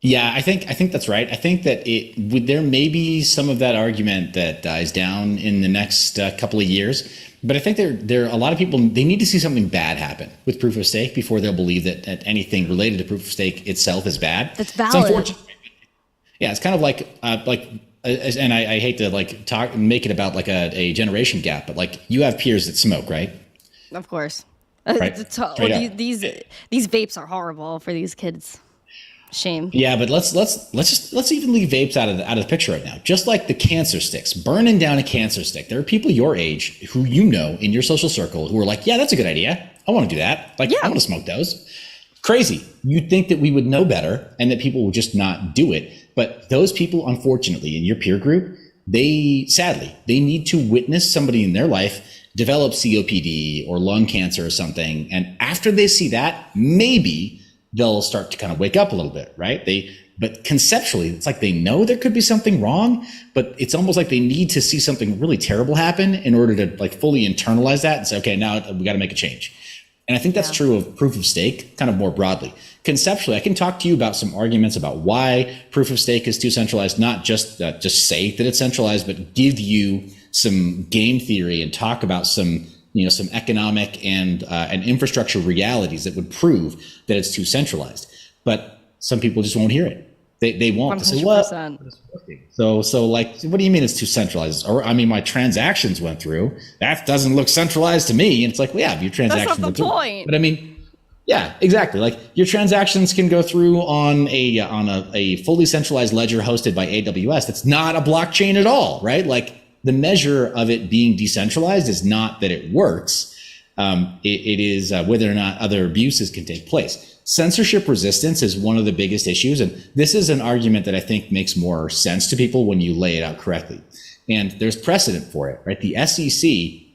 Yeah, I think that's right. I think that there may be some of that argument that dies down in the next couple of years. But I think there are a lot of people, they need to see something bad happen with proof of stake before they'll believe that anything related to proof of stake itself is bad. That's valid. It's unfortunate. Yeah, it's kind of like and I hate to make it about like a generation gap, but like you have peers that smoke, right? Of course. Right. These vapes are horrible for these kids. Shame. Yeah, but let's even leave vapes out of the picture right now. Just like the cancer sticks, burning down a cancer stick. There are people your age who you know in your social circle who are like, yeah, that's a good idea. I want to do that. Like, I want to smoke those. Crazy. You'd think that we would know better and that people would just not do it. But those people, unfortunately, in your peer group, they need to witness somebody in their life develop COPD or lung cancer or something. And after they see that, maybe they'll start to kind of wake up a little bit, right? But conceptually, it's like they know there could be something wrong, but it's almost like they need to see something really terrible happen in order to like fully internalize that and say, okay, now we got to make a change. And I think that's true of proof of stake kind of more broadly. Conceptually, I can talk to you about some arguments about why proof of stake is too centralized, not just say that it's centralized, but give you some game theory and talk about some economic and infrastructure realities that would prove that it's too centralized. But some people just won't hear it. They won't. 100%. Say, what? So like, what do you mean it's too centralized? Or, I mean, my transactions went through. That doesn't look centralized to me. And it's like, well, yeah, your transactions went through. That's not the point. But I mean, yeah, exactly. Like your transactions can go through on a fully centralized ledger hosted by AWS. That's not a blockchain at all, right? Like the measure of it being decentralized is not that it works. It is whether or not other abuses can take place. Censorship resistance is one of the biggest issues. And this is an argument that I think makes more sense to people when you lay it out correctly. And there's precedent for it, right? The SEC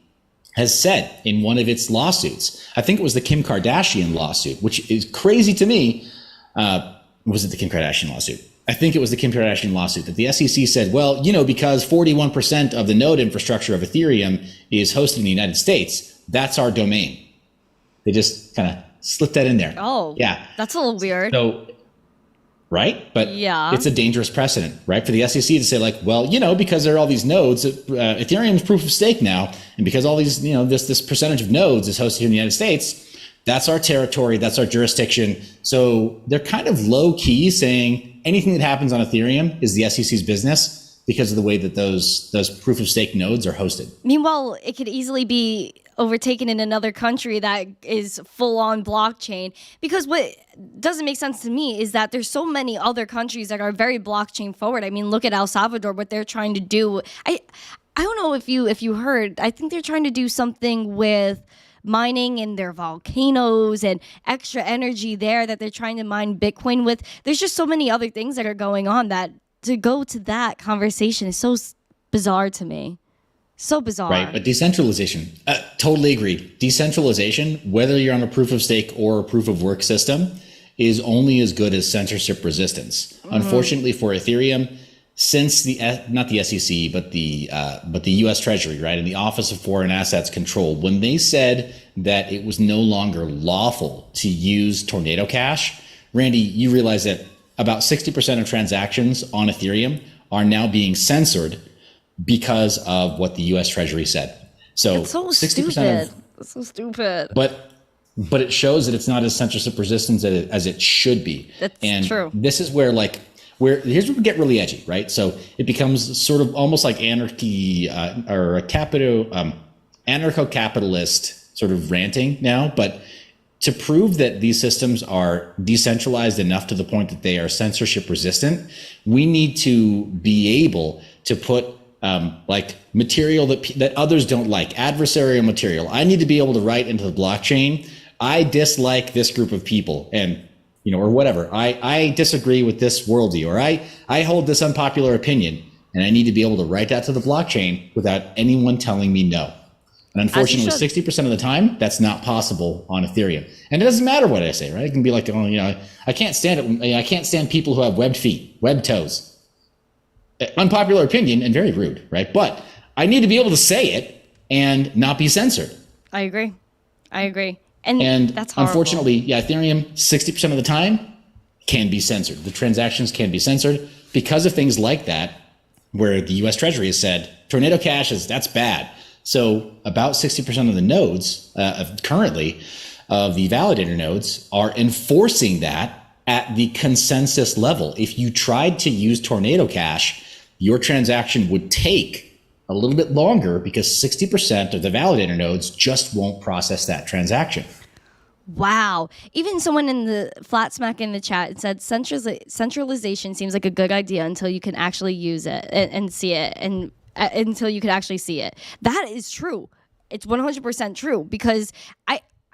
has said in one of its lawsuits, I think it was the Kim Kardashian lawsuit, which is crazy to me. Was it the Kim Kardashian lawsuit? I think it was the Kim Kardashian lawsuit that the SEC said, well, because 41% of the node infrastructure of Ethereum is hosted in the United States, that's our domain. They just kind of slipped that in there. Oh, yeah. That's a little weird. So, right? But it's a dangerous precedent, right? For the SEC to say like, well, because there are all these nodes, Ethereum's proof of stake now, and because all these, this percentage of nodes is hosted in the United States, that's our territory, that's our jurisdiction. So they're kind of low key saying anything that happens on Ethereum is the SEC's business because of the way that those proof of stake nodes are hosted. Meanwhile, it could easily be overtaken in another country that is full on blockchain, because what doesn't make sense to me is that there's so many other countries that are very blockchain forward. I mean, look at El Salvador, what they're trying to do. I don't know if you heard, I think they're trying to do something with mining in their volcanoes and extra energy there that they're trying to mine Bitcoin with. There's just so many other things that are going on that to go to that conversation is so bizarre to me. So bizarre. Right, but decentralization, totally agree. Decentralization, whether you're on a proof of stake or a proof of work system, is only as good as censorship resistance. Unfortunately for Ethereum, since not the SEC, but the U.S. Treasury, right, and the Office of Foreign Assets Control, when they said that it was no longer lawful to use Tornado Cash, Randy, you realize that about 60% of transactions on Ethereum are now being censored because of what the U.S. Treasury said. So, that's so 60% stupid. That's so stupid. But it shows that it's not as censorship resistant as it should be. That's true. This is where here's where we get really edgy, right? So it becomes sort of almost like anarchy or a anarcho-capitalist sort of ranting now. But to prove that these systems are decentralized enough to the point that they are censorship resistant, we need to be able to put like material that others don't like, adversarial material. I need to be able to write into the blockchain, I dislike this group of people, and or whatever. I disagree with this worldview, or I hold this unpopular opinion, and I need to be able to write that to the blockchain without anyone telling me no. And unfortunately, 60% of the time, that's not possible on Ethereum. And it doesn't matter what I say, right? It can be like, I can't stand it. I can't stand people who have webbed feet, webbed toes. Unpopular opinion and very rude, right? But I need to be able to say it and not be censored. I agree. And that's horrible. Unfortunately, Ethereum 60% of the time can be censored. The transactions can be censored because of things like that, where the U.S. Treasury has said Tornado Cash that's bad. So about 60% of the nodes currently of the validator nodes are enforcing that at the consensus level. If you tried to use Tornado Cash, your transaction would take a little bit longer because 60% of the validator nodes just won't process that transaction. Wow. Even someone in the flat smack in the chat said centralization seems like a good idea until you can actually use it and see it, and until you can actually see it. That is true. It's 100% true, because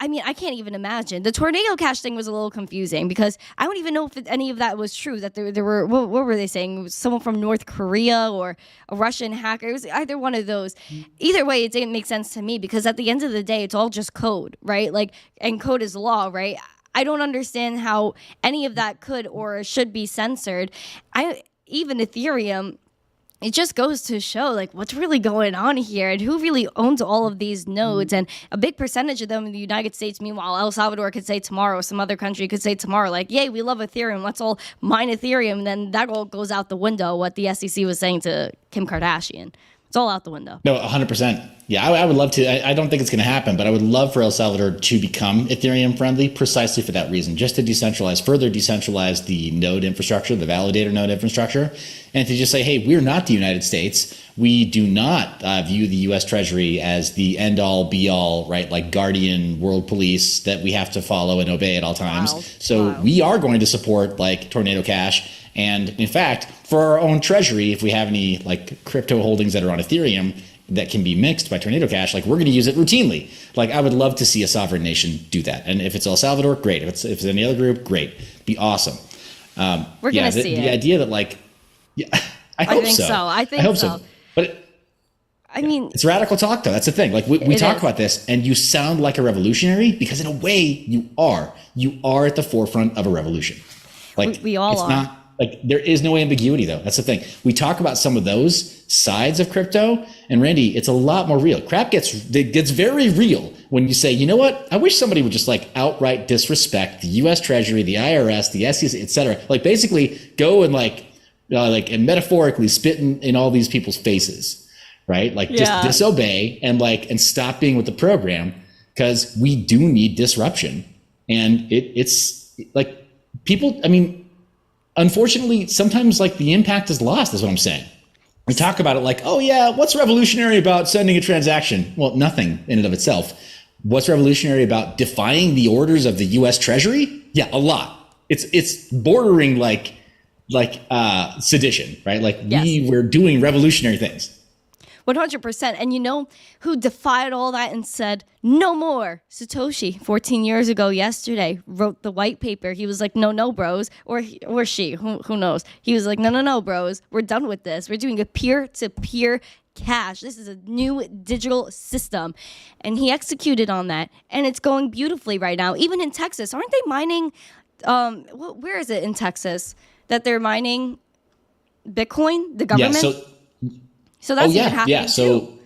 I mean, I can't even imagine. The tornado cash thing was a little confusing, because I don't even know if any of that was true. That there were, what were they saying? It was someone from North Korea or a Russian hacker. It was either one of those. Either way, it didn't make sense to me, because at the end of the day, it's all just code, right? Like, and code is law, right? I don't understand how any of that could or should be censored. Even Ethereum, it just goes to show, like, what's really going on here and who really owns all of these nodes. And a big percentage of them in the United States. Meanwhile, El Salvador could say tomorrow, some other country could say tomorrow, like, yay, we love Ethereum, let's all mine Ethereum. And then that all goes out the window, what the SEC was saying to Kim Kardashian. It's all out the window. No, 100%. Yeah, I would love to. I don't think it's going to happen, but I would love for El Salvador to become Ethereum friendly precisely for that reason, just to further decentralize the node infrastructure, the validator node infrastructure, and to just say, hey, we're not the United States. We do not view the U.S. Treasury as the end all be all, right? Like guardian world police that we have to follow and obey at all times. Wow. So we are going to support like Tornado Cash. And in fact, for our own treasury, if we have any like crypto holdings that are on Ethereum that can be mixed by Tornado Cash, like we're going to use it routinely. Like I would love to see a sovereign nation do that. And if it's El Salvador, great. If it's any other group, great. Be awesome. We're going to see the idea that like, yeah, I think so. I hope so. But I mean, it's radical talk though. That's the thing. Like we talk about this and you sound like a revolutionary because in a way you are at the forefront of a revolution. Like we all are. Not, like there is no ambiguity though. That's the thing. We talk about some of those sides of crypto, and Randy, it's a lot more real. Crap gets very real when you say, you know what? I wish somebody would just like outright disrespect the U.S. Treasury, the IRS, the SEC, etc. Like basically go and and metaphorically spit in all these people's faces, right? Like just disobey and stop being with the program, because we do need disruption, and it's like people. I mean. Unfortunately, sometimes like the impact is lost, is what I'm saying. We talk about it like, oh yeah, what's revolutionary about sending a transaction? Well, nothing in and of itself. What's revolutionary about defying the orders of the U.S. Treasury? Yeah, a lot. It's bordering like sedition, right? Like yes. We're doing revolutionary things. 100%. And you know who defied all that and said, no more? Satoshi, 14 years ago yesterday, wrote the white paper. He was like, no, bros. Or she, who knows? He was like, no, bros. We're done with this. We're doing a peer-to-peer cash. This is a new digital system. And he executed on that. And it's going beautifully right now. Even in Texas. Aren't they mining? Where is it in Texas that they're mining Bitcoin? The government? Yeah, so that's even happening too.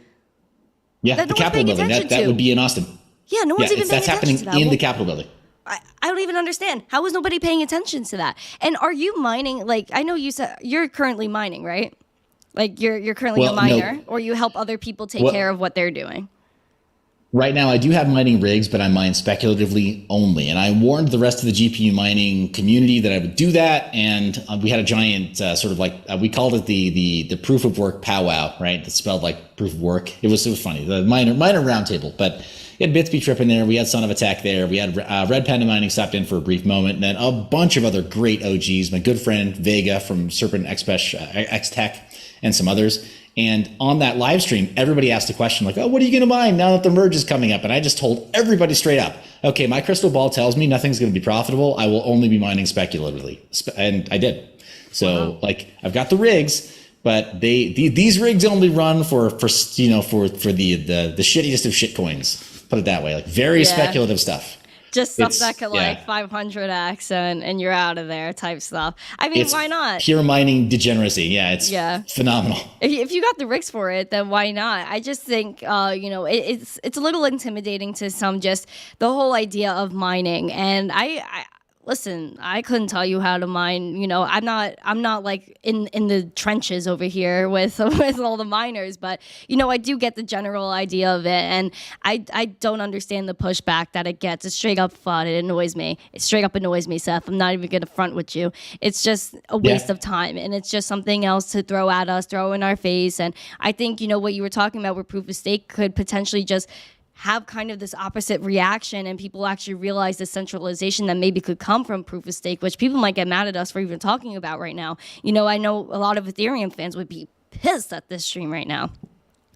The Capitol building. That would be in Austin. Yeah, no one's even paying attention to that. That's happening in the Capitol building. I don't even understand. How is nobody paying attention to that? And are you mining? Like, I know you said you're currently mining, right? Like you're currently a miner, or you help other people take care of what they're doing. Right now, I do have mining rigs, but I mine speculatively only. And I warned the rest of the GPU mining community that I would do that. And we had a giant sort of like, we called it the proof of work powwow, right? That spelled like proof of work. It was funny, the miner roundtable. But we had Bitsby Trip in there. We had Son of Attack there. We had Red Panda Mining stopped in for a brief moment. And then a bunch of other great OGs. My good friend Vega from Serpent X Tech and some others. And on that live stream, everybody asked a question like, oh, what are you going to mine now that the merge is coming up? And I just told everybody straight up, okay, my crystal ball tells me nothing's going to be profitable. I will only be mining speculatively. And I did. So I've got the rigs, but these rigs only run for the shittiest of shit coins. Put it that way, like very speculative stuff. Just stuff that could 500x and you're out of there type stuff. I mean, why not? Pure mining degeneracy. Yeah, it's phenomenal. If you got the rigs for it, then why not? I just think, it's a little intimidating to some, just the whole idea of mining. And listen, I couldn't tell you how to mine. You know, I'm not like in the trenches over here with all the miners, but I do get the general idea of it, and I don't understand the pushback that it gets. It's straight up fun. It annoys me. It straight up annoys me, Seth. I'm not even gonna front with you. It's just a waste of time, and it's just something else to throw at us, throw in our face. And I think what you were talking about, where proof of stake could potentially just have kind of this opposite reaction and people actually realize the centralization that maybe could come from proof of stake, which people might get mad at us for even talking about right now. You know, I know a lot of Ethereum fans would be pissed at this stream right now.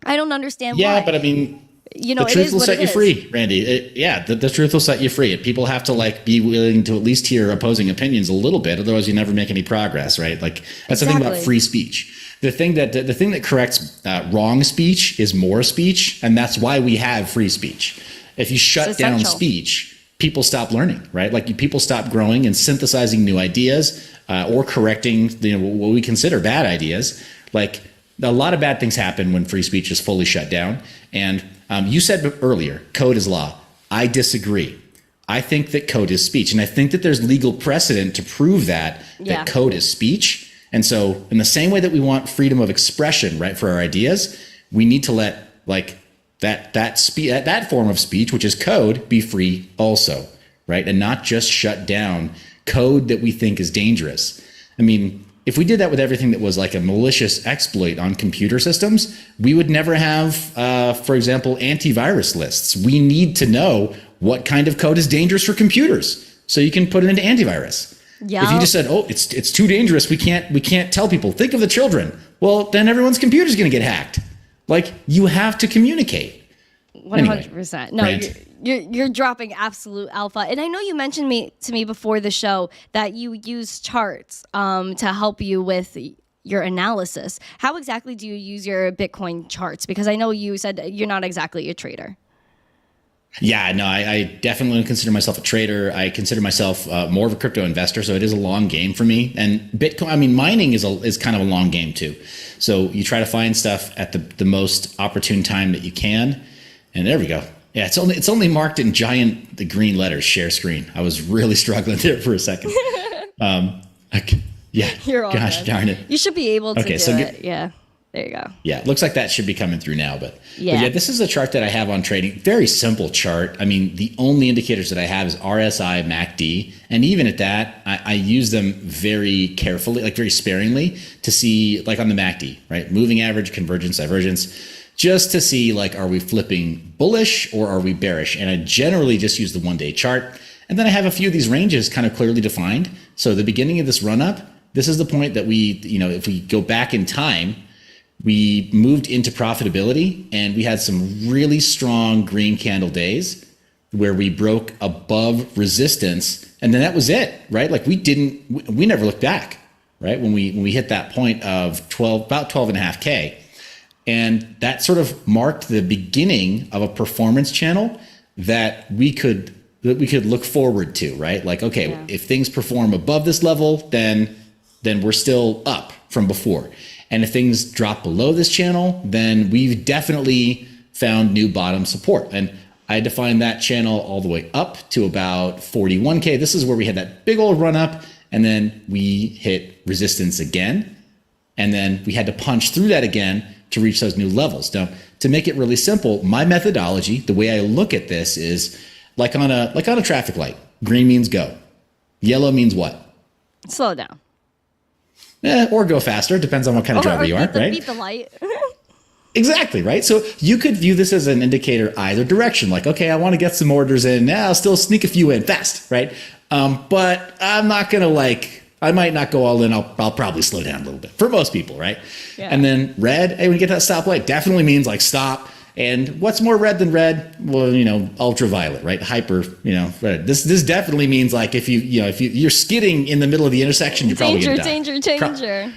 I don't understand why. Yeah, but I mean, you know, the truth will set you free, Randy. The truth will set you free. People have to like be willing to at least hear opposing opinions a little bit. Otherwise, you never make any progress, right? Like that's the thing about free speech. The thing that corrects wrong speech is more speech, and that's why we have free speech. If you shut down speech, people stop learning, right? Like people stop growing and synthesizing new ideas or correcting what we consider bad ideas. Like a lot of bad things happen when free speech is fully shut down. And you said earlier, code is law. I disagree. I think that code is speech, and I think that there's legal precedent to prove that code is speech. And so in the same way that we want freedom of expression, right, for our ideas, we need to let like that form of speech, which is code, be free also, right? And not just shut down code that we think is dangerous. I mean, if we did that with everything that was like a malicious exploit on computer systems, we would never have, for example, antivirus lists. We need to know what kind of code is dangerous for computers so you can put it into antivirus. Yeah. If you just said, "Oh, it's too dangerous. We can't tell people." Think of the children. Well, then everyone's computer is going to get hacked. Like you have to communicate. 100%. No, you're dropping absolute alpha. And I know you mentioned to me before the show that you use charts to help you with your analysis. How exactly do you use your Bitcoin charts? Because I know you said you're not exactly a trader. Yeah, no, I definitely don't consider myself a trader. I consider myself more of a crypto investor, so it is a long game for me. And Bitcoin, I mean, mining is kind of a long game too. So you try to find stuff at the most opportune time that you can, and there we go. Yeah, it's only marked in the green letters, share screen. I was really struggling there for a second. Yeah, you're all gosh good. Darn it. You should be able to do it. Yeah. There you go. Yeah, it looks like that should be coming through now. But yeah, this is a chart that I have on trading. Very simple chart. I mean, the only indicators that I have is RSI, MACD. And even at that, I use them very carefully, like very sparingly to see, like on the MACD, right? Moving average, convergence, divergence, just to see, like, are we flipping bullish or are we bearish? And I generally just use the 1-day chart. And then I have a few of these ranges kind of clearly defined. So the beginning of this run up, this is the point that we, if we go back in time, we moved into profitability and we had some really strong green candle days where we broke above resistance. And then that was it, right? Like we never looked back, right? When we hit that point of about 12.5K. And that sort of marked the beginning of a performance channel that we could look forward to, right? Like, okay, if things perform above this level, then we're still up from before. And if things drop below this channel, then we've definitely found new bottom support. And I defined that channel all the way up to about 41K. This is where we had that big old run up, and then we hit resistance again. And then we had to punch through that again to reach those new levels. Now, to make it really simple, my methodology, the way I look at this is like on a traffic light. Green means go. Yellow means what? Slow down. Or go faster. Depends on what kind of driver you are, right? Beat the light. Exactly, right? So you could view this as an indicator either direction. Like, okay, I want to get some orders in. I'll still sneak a few in fast, right? But I'm not going to I might not go all in. I'll probably slow down a little bit for most people, right? Yeah. And then red, hey, when you get that stoplight, definitely means like stop. And what's more red than red? Well, ultraviolet, right? Hyper, red. This definitely means like if you're skidding in the middle of the intersection, you're probably gonna die. Danger.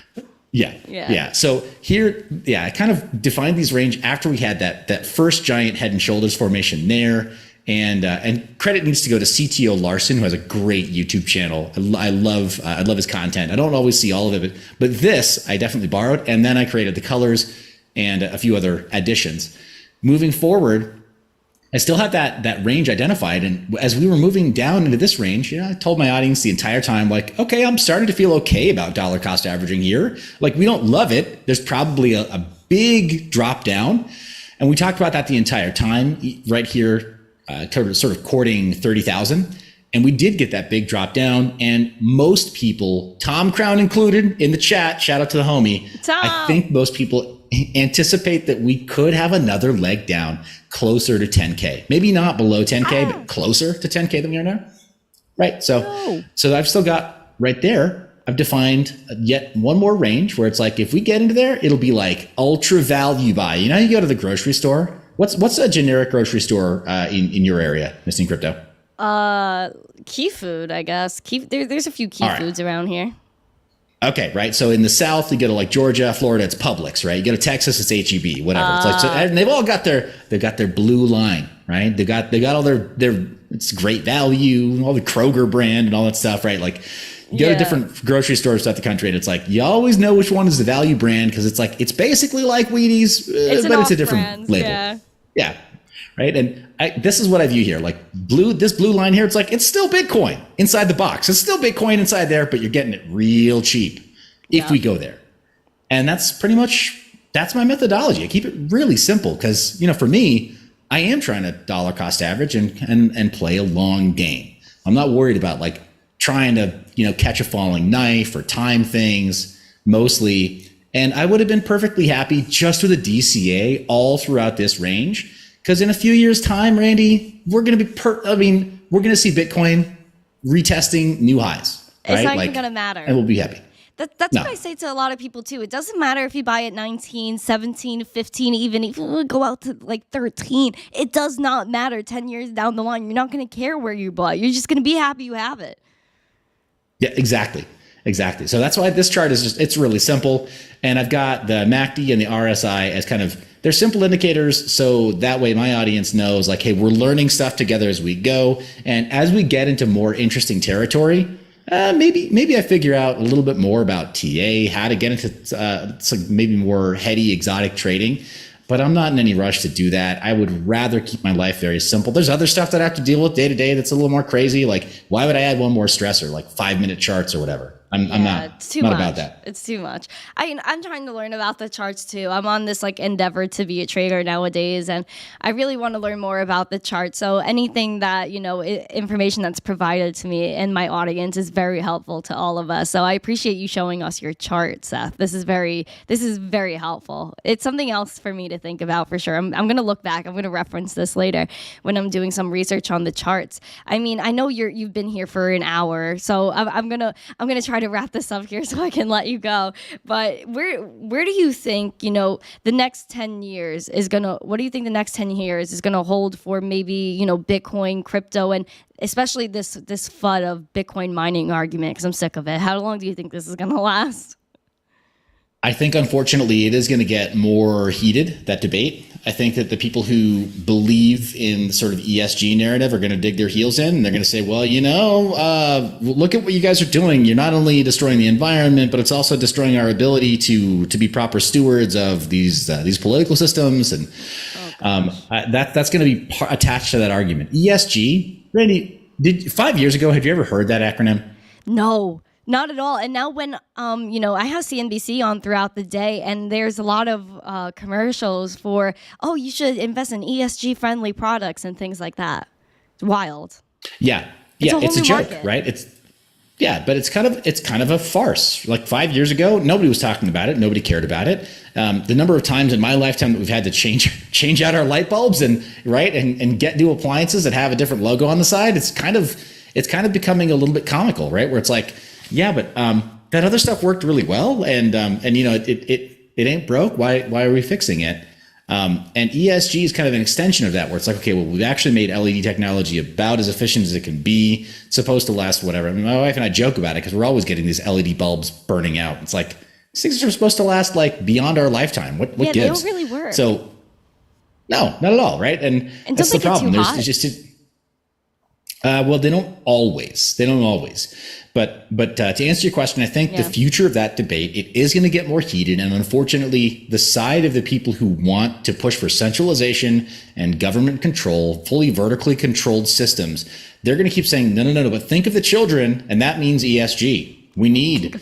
Yeah. So here, I kind of defined these range after we had that first giant head and shoulders formation there. And credit needs to go to CTO Larson, who has a great YouTube channel. I love his content. I don't always see all of it, but this I definitely borrowed. And then I created the colors and a few other additions. Moving forward, I still have that range identified. And as we were moving down into this range, I told my audience the entire time, like, okay, I'm starting to feel okay about dollar cost averaging here. Like, we don't love it. There's probably a big drop down. And we talked about that the entire time right here, sort of courting 30,000. And we did get that big drop down. And most people, Tom Crown included in the chat, shout out to the homie. Tom. I think most people anticipate that we could have another leg down closer to 10K. Maybe not below 10K, but closer to 10K than we are now. Right. So I've still got right there, I've defined yet one more range where it's like, if we get into there, it'll be like ultra value buy. You know, you go to the grocery store. What's a generic grocery store in your area, Missing Crypto? Key Food, I guess. There's a few Key Foods around here. Okay, right. So in the South, you go to like Georgia, Florida, it's Publix, right? You go to Texas, it's HEB, whatever. It's like, so, and they've all got their blue line, right? They got all their it's great value, all the Kroger brand and all that stuff, right? Like you go to different grocery stores throughout the country, and it's like you always know which one is the value brand because it's like it's basically like Wheaties, but it's a different label. Yeah. Right. And this is what I view here. Like this blue line here, it's like it's still Bitcoin inside the box. It's still Bitcoin inside there, but you're getting it real cheap if we go there. And that's my methodology. I keep it really simple because, you know, for me, I am trying to dollar cost average and play a long game. I'm not worried about like trying to, you know, catch a falling knife or time things mostly. And I would have been perfectly happy just with a DCA all throughout this range. Because in a few years' time, Randy, we're going to we're going to see Bitcoin retesting new highs. Right? It's not even going to matter. And we'll be happy. That's what I say to a lot of people, too. It doesn't matter if you buy at 19, 17, 15, even if you go out to like 13. It does not matter 10 years down the line. You're not going to care where you bought. You're just going to be happy you have it. Yeah, exactly. So that's why this chart is it's really simple. And I've got the MACD and the RSI as kind of, they're simple indicators. So that way my audience knows like, hey, we're learning stuff together as we go. And as we get into more interesting territory, maybe I figure out a little bit more about TA, how to get into maybe more heady exotic trading. But I'm not in any rush to do that. I would rather keep my life very simple. There's other stuff that I have to deal with day to day that's a little more crazy. Like, why would I add one more stressor, like 5-minute charts or whatever? I'm not about that. It's too much. I'm trying to learn about the charts too. I'm on this like endeavor to be a trader nowadays, and I really want to learn more about the charts. So anything that, you know, information that's provided to me and my audience is very helpful to all of us. So I appreciate you showing us your chart, Seth. This is very helpful. It's something else for me to think about for sure. I'm going to look back. I'm going to reference this later when I'm doing some research on the charts. I mean, I know you've been here for an hour, so I'm gonna try to wrap this up here so I can let you go. But where do you think, you know, the next 10 years is what do you think the next 10 years is gonna hold for maybe, you know, Bitcoin, crypto, and especially this FUD of Bitcoin mining argument, because I'm sick of it. How long do you think this is gonna last? I think, unfortunately, it is going to get more heated, that debate. I think that the people who believe in the sort of ESG narrative are going to dig their heels in, and they're going to say, well, you know, look at what you guys are doing. You're not only destroying the environment, but it's also destroying our ability to be proper stewards of these political systems. And that's going to be attached to that argument. ESG, Randy, 5 years ago, had you ever heard that acronym? No. Not at all. And now when, you know, I have CNBC on throughout the day, and there's a lot of commercials for, oh, you should invest in ESG friendly products and things like that. It's wild. Yeah. It's a joke, market. Right? But it's kind of a farce. Like 5 years ago, nobody was talking about it. Nobody cared about it. The number of times in my lifetime that we've had to change out our light bulbs and get new appliances that have a different logo on the side, it's kind of becoming a little bit comical, right? Where it's like, yeah, but that other stuff worked really well, and you know it ain't broke. Why are we fixing it? And ESG is kind of an extension of that, where it's like, okay, well, we've actually made LED technology about as efficient as it can be. It's supposed to last whatever. I mean, my wife and I joke about it because we're always getting these LED bulbs burning out. It's like these things are supposed to last like beyond our lifetime. What gives? They don't really work. So no, not at all, right? And that's the problem. There's just well, they don't always. But to answer your question, I think the future of that debate, it is going to get more heated. And unfortunately, the side of the people who want to push for centralization and government control, fully vertically controlled systems, they're going to keep saying, no, but think of the children. And that means ESG. We need,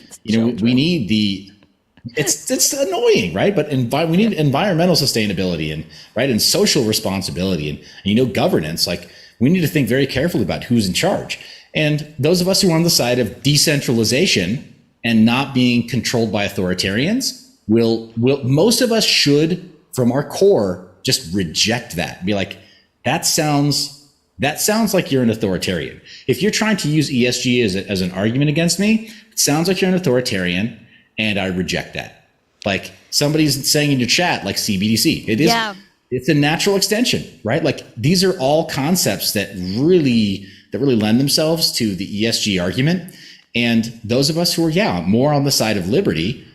it's annoying, right? But we need environmental sustainability and social responsibility and governance. Like, we need to think very carefully about who's in charge. And those of us who are on the side of decentralization and not being controlled by authoritarians, will most of us should, from our core, just reject that. Be like, that sounds like you're an authoritarian. If you're trying to use ESG as an argument against me, it sounds like you're an authoritarian, and I reject that. Like somebody's saying in your chat, like CBDC. It is. Yeah. It's a natural extension, right? Like these are all concepts that really lend themselves to the ESG argument. And those of us who are, more on the side of liberty,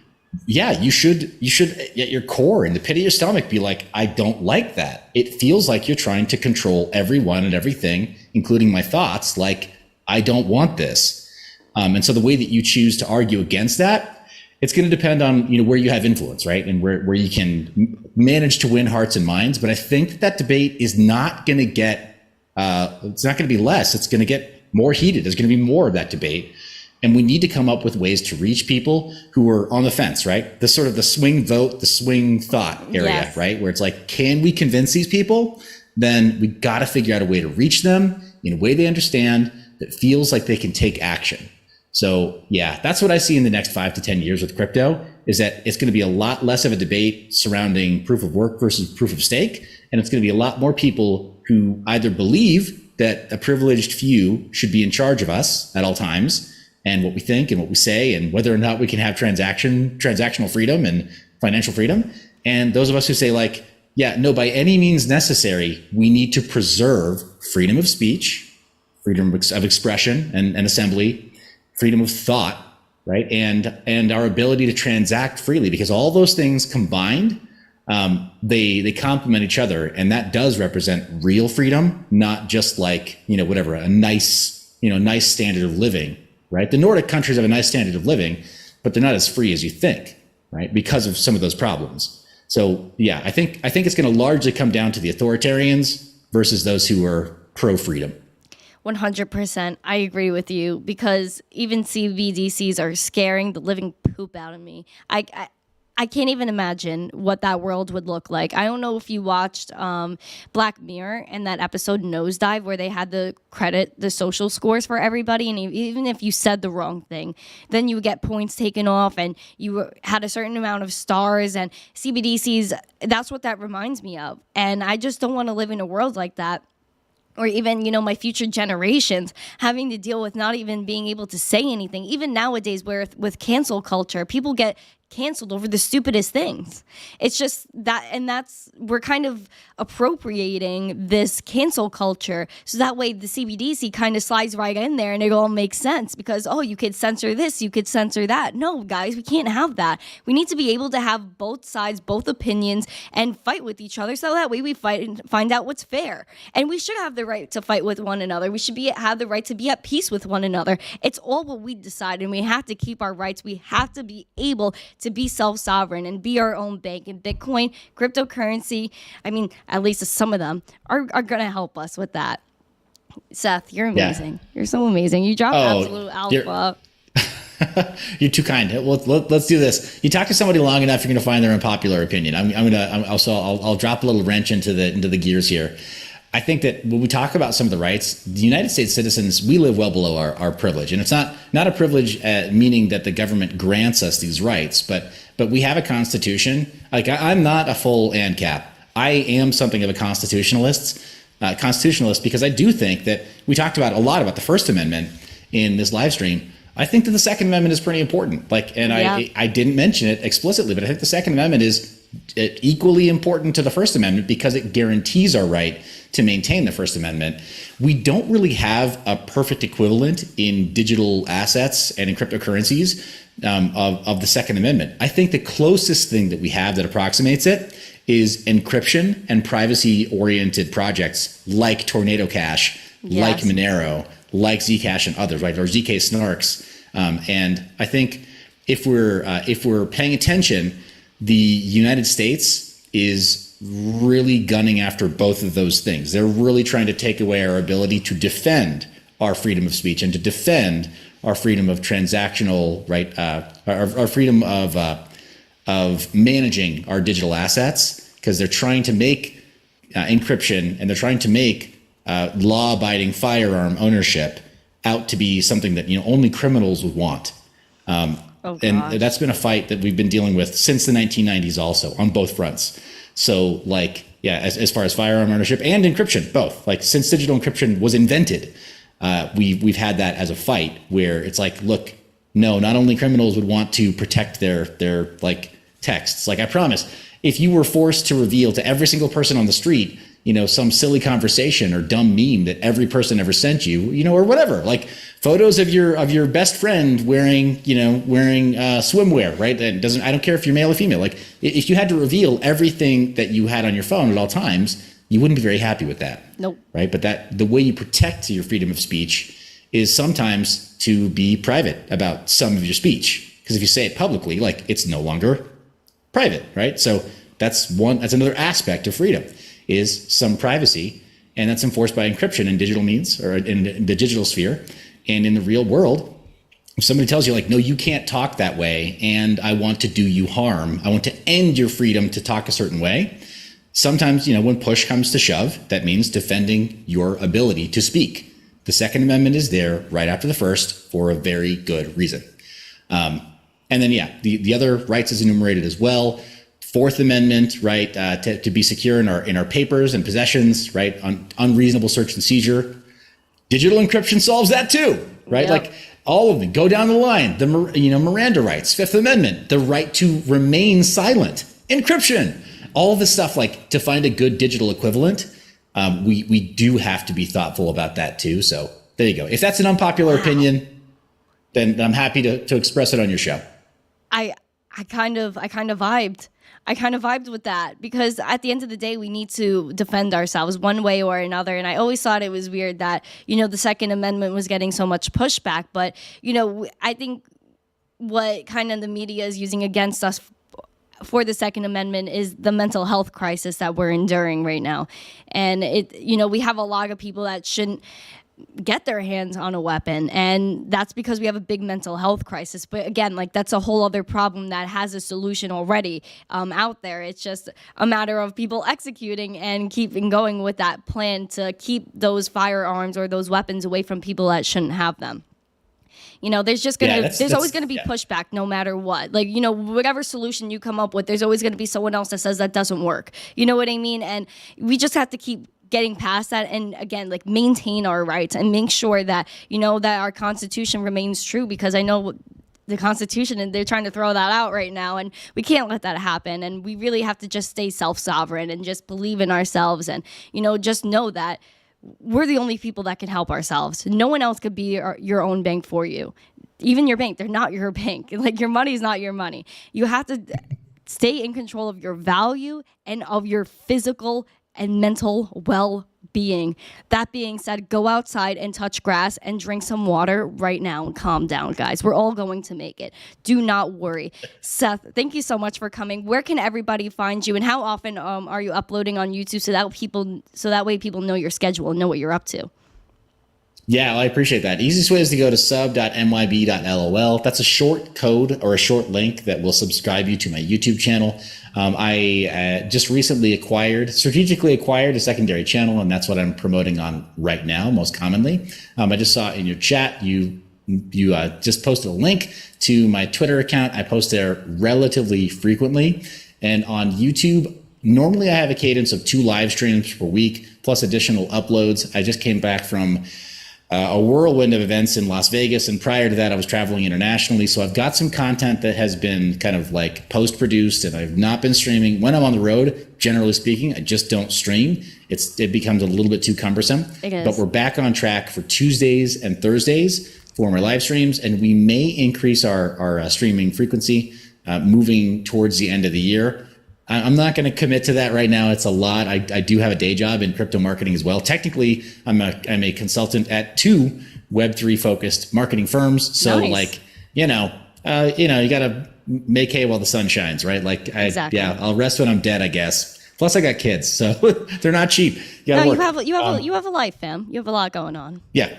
you should at your core, in the pit of your stomach, be like, I don't like that. It feels like you're trying to control everyone and everything, including my thoughts. Like, I don't want this. And so the way that you choose to argue against that, it's going to depend on, where you have influence, right? And where you can manage to win hearts and minds. But I think that debate is not going to get, it's not going to be less. It's going to get more heated. There's going to be more of that debate. And we need to come up with ways to reach people who are on the fence, right? The sort of the swing vote, the swing thought area, yes. Right? Where it's like, can we convince these people? Then we got to figure out a way to reach them in a way they understand that feels like they can take action. So that's what I see in the next 5 to 10 years with crypto, is that it's going to be a lot less of a debate surrounding proof of work versus proof of stake. And it's going to be a lot more people who either believe that a privileged few should be in charge of us at all times, and what we think and what we say, and whether or not we can have transactional freedom and financial freedom. And those of us who say like, by any means necessary, we need to preserve freedom of speech, freedom of expression and assembly, freedom of thought, right? And our ability to transact freely, because all those things combined, they complement each other. And that does represent real freedom, not just like, a nice standard of living. Right? The Nordic countries have a nice standard of living, but they're not as free as you think, right? Because of some of those problems. So I think it's going to largely come down to the authoritarians versus those who are pro-freedom. 100%. I agree with you, because even CBDCs are scaring the living poop out of me. I can't even imagine what that world would look like. I don't know if you watched Black Mirror and that episode Nosedive, where they had the social scores for everybody. And even if you said the wrong thing, then you would get points taken off, and you had a certain amount of stars. And CBDCs, that's what that reminds me of. And I just don't want to live in a world like that. Or even, my future generations having to deal with not even being able to say anything. Even nowadays, where with cancel culture, people get canceled over the stupidest things. It's just that, and we're kind of appropriating this cancel culture. So that way the CBDC kind of slides right in there, and it all makes sense, because, you could censor this, you could censor that. No, guys, we can't have that. We need to be able to have both sides, both opinions, and fight with each other. So that way we fight and find out what's fair. And we should have the right to fight with one another. We should have the right to be at peace with one another. It's all what we decide, and we have to keep our rights. We have to be able to be self-sovereign and be our own bank. And Bitcoin, cryptocurrency, at least some of them are going to help us with that. Seth, you're amazing. Yeah. You're so amazing. You dropped absolute alpha. You're too kind. Well, let's do this. You talk to somebody long enough, you're going to find their unpopular opinion. I'll drop a little wrench into the gears here. I think that when we talk about some of the rights, the United States citizens, we live well below our privilege. And it's not a privilege meaning that the government grants us these rights, but we have a constitution. Like, I'm not a full ANCAP. I am something of a constitutionalist because I do think that we talked about a lot about the First Amendment in this live stream. I think that the Second Amendment is pretty important. I didn't mention it explicitly, but I think the Second Amendment is equally important to the First Amendment because it guarantees our right to maintain the First Amendment. We don't really have a perfect equivalent in digital assets and in cryptocurrencies of the Second Amendment. I think the closest thing that we have that approximates it is encryption and privacy-oriented projects like Tornado Cash, like Monero, like Zcash and others, right? Or ZK Snarks. And I think if we're paying attention, the United States is really gunning after both of those things. They're really trying to take away our ability to defend our freedom of speech and to defend our freedom of transactional, right? Our freedom of managing our digital assets, because they're trying to make encryption and they're trying to make law-abiding firearm ownership out to be something that only criminals would want. Oh, and gosh. that's been a fight that we've been dealing with since the 1990s, also on both fronts. So, like, yeah, as far as firearm ownership and encryption, both. Like, since digital encryption was invented, we've had that as a fight where it's like, look, no, not only criminals would want to protect their like texts. Like, I promise, if you were forced to reveal to every single person on the street, some silly conversation or dumb meme that every person ever sent you, or whatever, like photos of your best friend wearing swimwear, right? That doesn't, I don't care if you're male or female. Like, if you had to reveal everything that you had on your phone at all times, you wouldn't be very happy with that. Nope. Right. But the way you protect your freedom of speech is sometimes to be private about some of your speech. Because if you say it publicly, like, it's no longer private, right? So that's another aspect of freedom, is some privacy, and that's enforced by encryption in digital means, or in the digital sphere. And in the real world, if somebody tells you, like, no, you can't talk that way, and I want to do you harm, I want to end your freedom to talk a certain way. Sometimes, when push comes to shove, that means defending your ability to speak. The Second Amendment is there right after the First for a very good reason. And then, the other rights is enumerated as well. Fourth Amendment, right, to be secure in our papers and possessions, right, unreasonable search and seizure. Digital encryption solves that too, right? Yep. Like, all of them, go down the line. The Miranda rights, Fifth Amendment, the right to remain silent, encryption, all of this stuff. Like, to find a good digital equivalent, we do have to be thoughtful about that too. So there you go. If that's an unpopular opinion, then I'm happy to express it on your show. I kind of vibed. I kind of vibed with that, because at the end of the day, we need to defend ourselves one way or another. And I always thought it was weird that, the Second Amendment was getting so much pushback. But, I think what kind of the media is using against us for the Second Amendment is the mental health crisis that we're enduring right now. And we have a lot of people that shouldn't get their hands on a weapon, and that's because we have a big mental health crisis. But again, like, that's a whole other problem that has a solution already out there. It's just a matter of people executing and keeping going with that plan to keep those firearms or those weapons away from people that shouldn't have them. There's just there's always gonna be pushback no matter what. Like, whatever solution you come up with, there's always gonna be someone else that says that doesn't work. You know what I mean? And we just have to keep getting past that, and again, like, maintain our rights and make sure that that our Constitution remains true, because I know the Constitution, and they're trying to throw that out right now, and we can't let that happen. And we really have to just stay self-sovereign and just believe in ourselves, and just know that we're the only people that can help ourselves. No one else could be your own bank for you. Even your bank, they're not your bank. Like, your money is not your money. You have to stay in control of your value and of your physical and mental well-being. That being said, go outside and touch grass and drink some water right now and calm down, guys. We're all going to make it. Do not worry. Seth, thank you so much for coming. Where can everybody find you, and how often are you uploading on YouTube so that way people know your schedule and know what you're up to? Yeah, well, I appreciate that. Easiest way is to go to sub.myb.lol. That's a short code or a short link that will subscribe you to my YouTube channel. I just recently strategically acquired a secondary channel, and that's what I'm promoting on right now, most commonly. I just saw in your chat, you just posted a link to my Twitter account. I post there relatively frequently. And on YouTube, normally I have a cadence of 2 live streams per week, plus additional uploads. I just came back from a whirlwind of events in Las Vegas, and prior to that I was traveling internationally, so I've got some content that has been kind of like post-produced, and I've not been streaming. When I'm on the road, generally speaking, I just don't stream. It becomes a little bit too cumbersome. It is. But we're back on track for Tuesdays and Thursdays for my live streams, and we may increase our streaming frequency moving towards the end of the year. I'm not going to commit to that right now. It's a lot. I do have a day job in crypto marketing as well. Technically, I'm a consultant at 2 Web3 focused marketing firms. So nice. you got to make hay while the sun shines, right? Like, Exactly. I'll rest when I'm dead, I guess. Plus, I got kids, so they're not cheap. You have a life, fam. You have a lot going on. Yeah.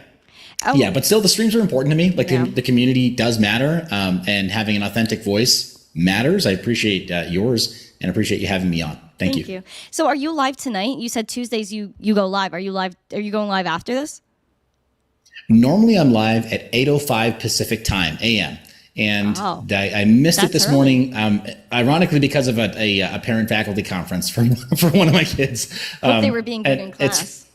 Oh. Yeah, but still, the streams are important to me. Like, Yeah. the community does matter, and having an authentic voice matters. I appreciate yours, and appreciate you having me on. Thank you. So are you live tonight? You said Tuesdays you go live. Are you live? Are you going live after this? Normally, I'm live at 8:05 Pacific time, a.m. And Wow. I missed it That's this early. morning, ironically, because of a parent-faculty conference for one of my kids. Hope they were being good and in class.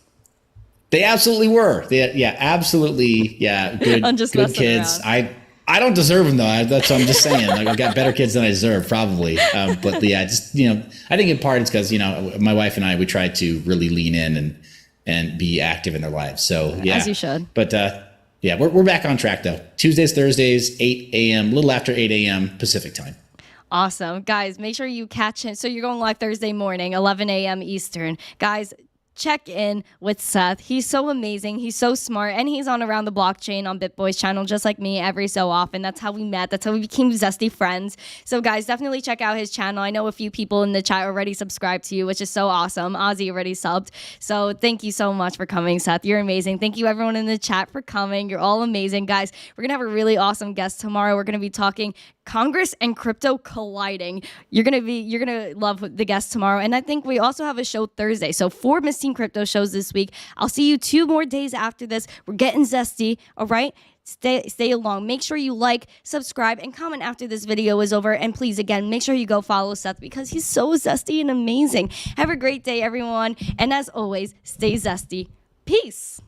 They absolutely were. Yeah, absolutely. Yeah, good, I'm just good messing kids. around. I don't deserve them though. That's what I'm just saying. Like, I've got better kids than I deserve, probably. But yeah, just I think in part it's because my wife and I, we try to really lean in and be active in their lives. So yeah, As you should. But yeah, we're back on track though. Tuesdays, Thursdays, 8 a.m., a little after 8 a.m. Pacific time. Awesome. Guys, make sure you catch it. So you're going live Thursday morning, 11 a.m. Eastern. Guys, check in with Seth. He's so amazing. He's so smart. And he's on Around the Blockchain on BitBoy's channel, just like me, every so often. That's how we met. That's how we became Zesty friends. So guys, definitely check out his channel. I know a few people in the chat already subscribed to you, which is so awesome. Ozzy already subbed. So thank you so much for coming, Seth. You're amazing. Thank you everyone in the chat for coming. You're all amazing. Guys, we're going to have a really awesome guest tomorrow. We're going to be talking Congress and crypto colliding. You're gonna love the guest tomorrow. And I think we also have a show Thursday. So 4 Missing Crypto shows this week. I'll see you 2 more days after this. We're getting zesty, all right? Stay along. Make sure you like, subscribe, and comment after this video is over. And please, again, make sure you go follow Seth because he's so zesty and amazing. Have a great day, everyone. And as always, stay zesty. Peace.